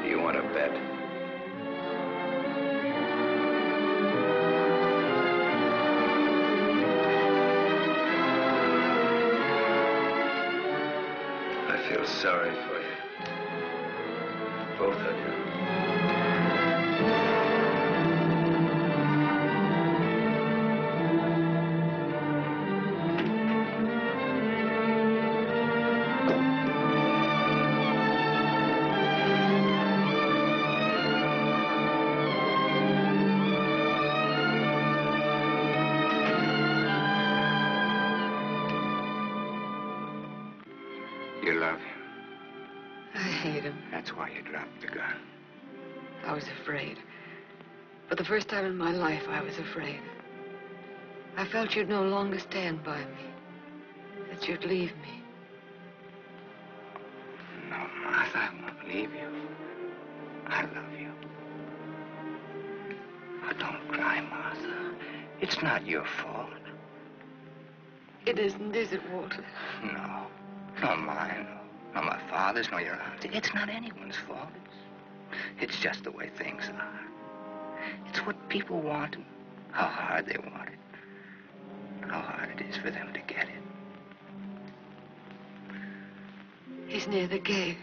Do you want to bet? I feel sorry for you. Both of you. You love him. I hate him. That's why you dropped the gun. I was afraid. For the first time in my life, I was afraid. I felt you'd no longer stand by me. That you'd leave me. No, Martha, I won't leave you. I love you. Oh, don't cry, Martha. It's not your fault. It isn't, is it, Walter? No. Not mine. Not my father's, nor your aunt's. It's not anyone's fault. It's just the way things are. It's what people want and how hard they want it. How hard it is for them to get it. He's near the gate.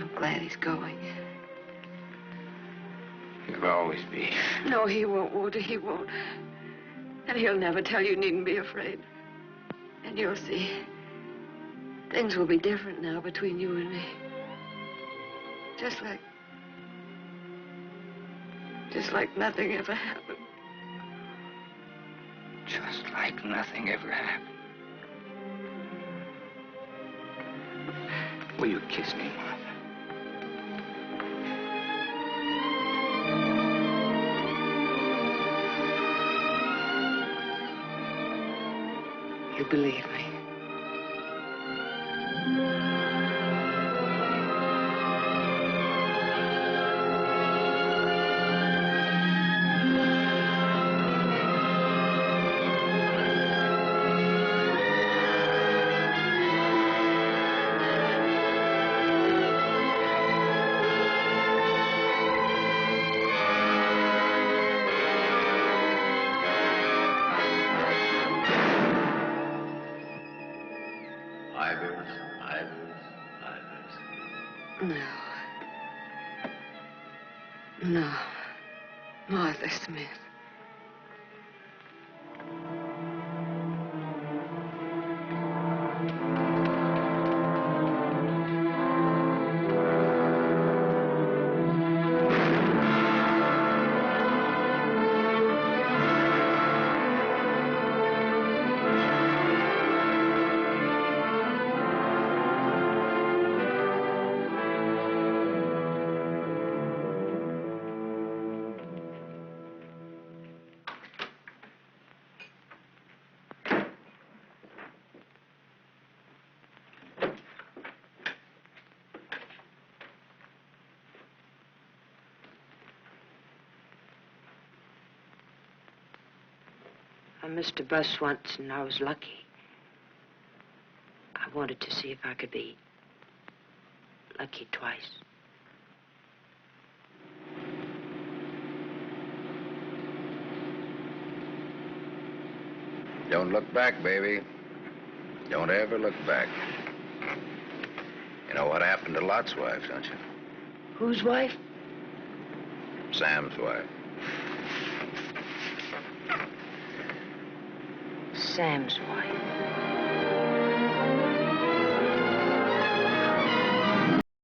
I'm glad he's going. You'll always be. No, he won't, Walter, he won't. And he'll never tell you needn't be afraid. And you'll see. Things will be different now between you and me. Just like nothing ever happened. Just like nothing ever happened. Will you kiss me, Martha? You believe me. No. No. Martha Smith. I missed a bus once, and I was lucky. I wanted to see if I could be lucky twice. Don't look back, baby. Don't ever look back. You know what happened to Lot's wife, don't you? Whose wife? Sam's wife. Sam's wife.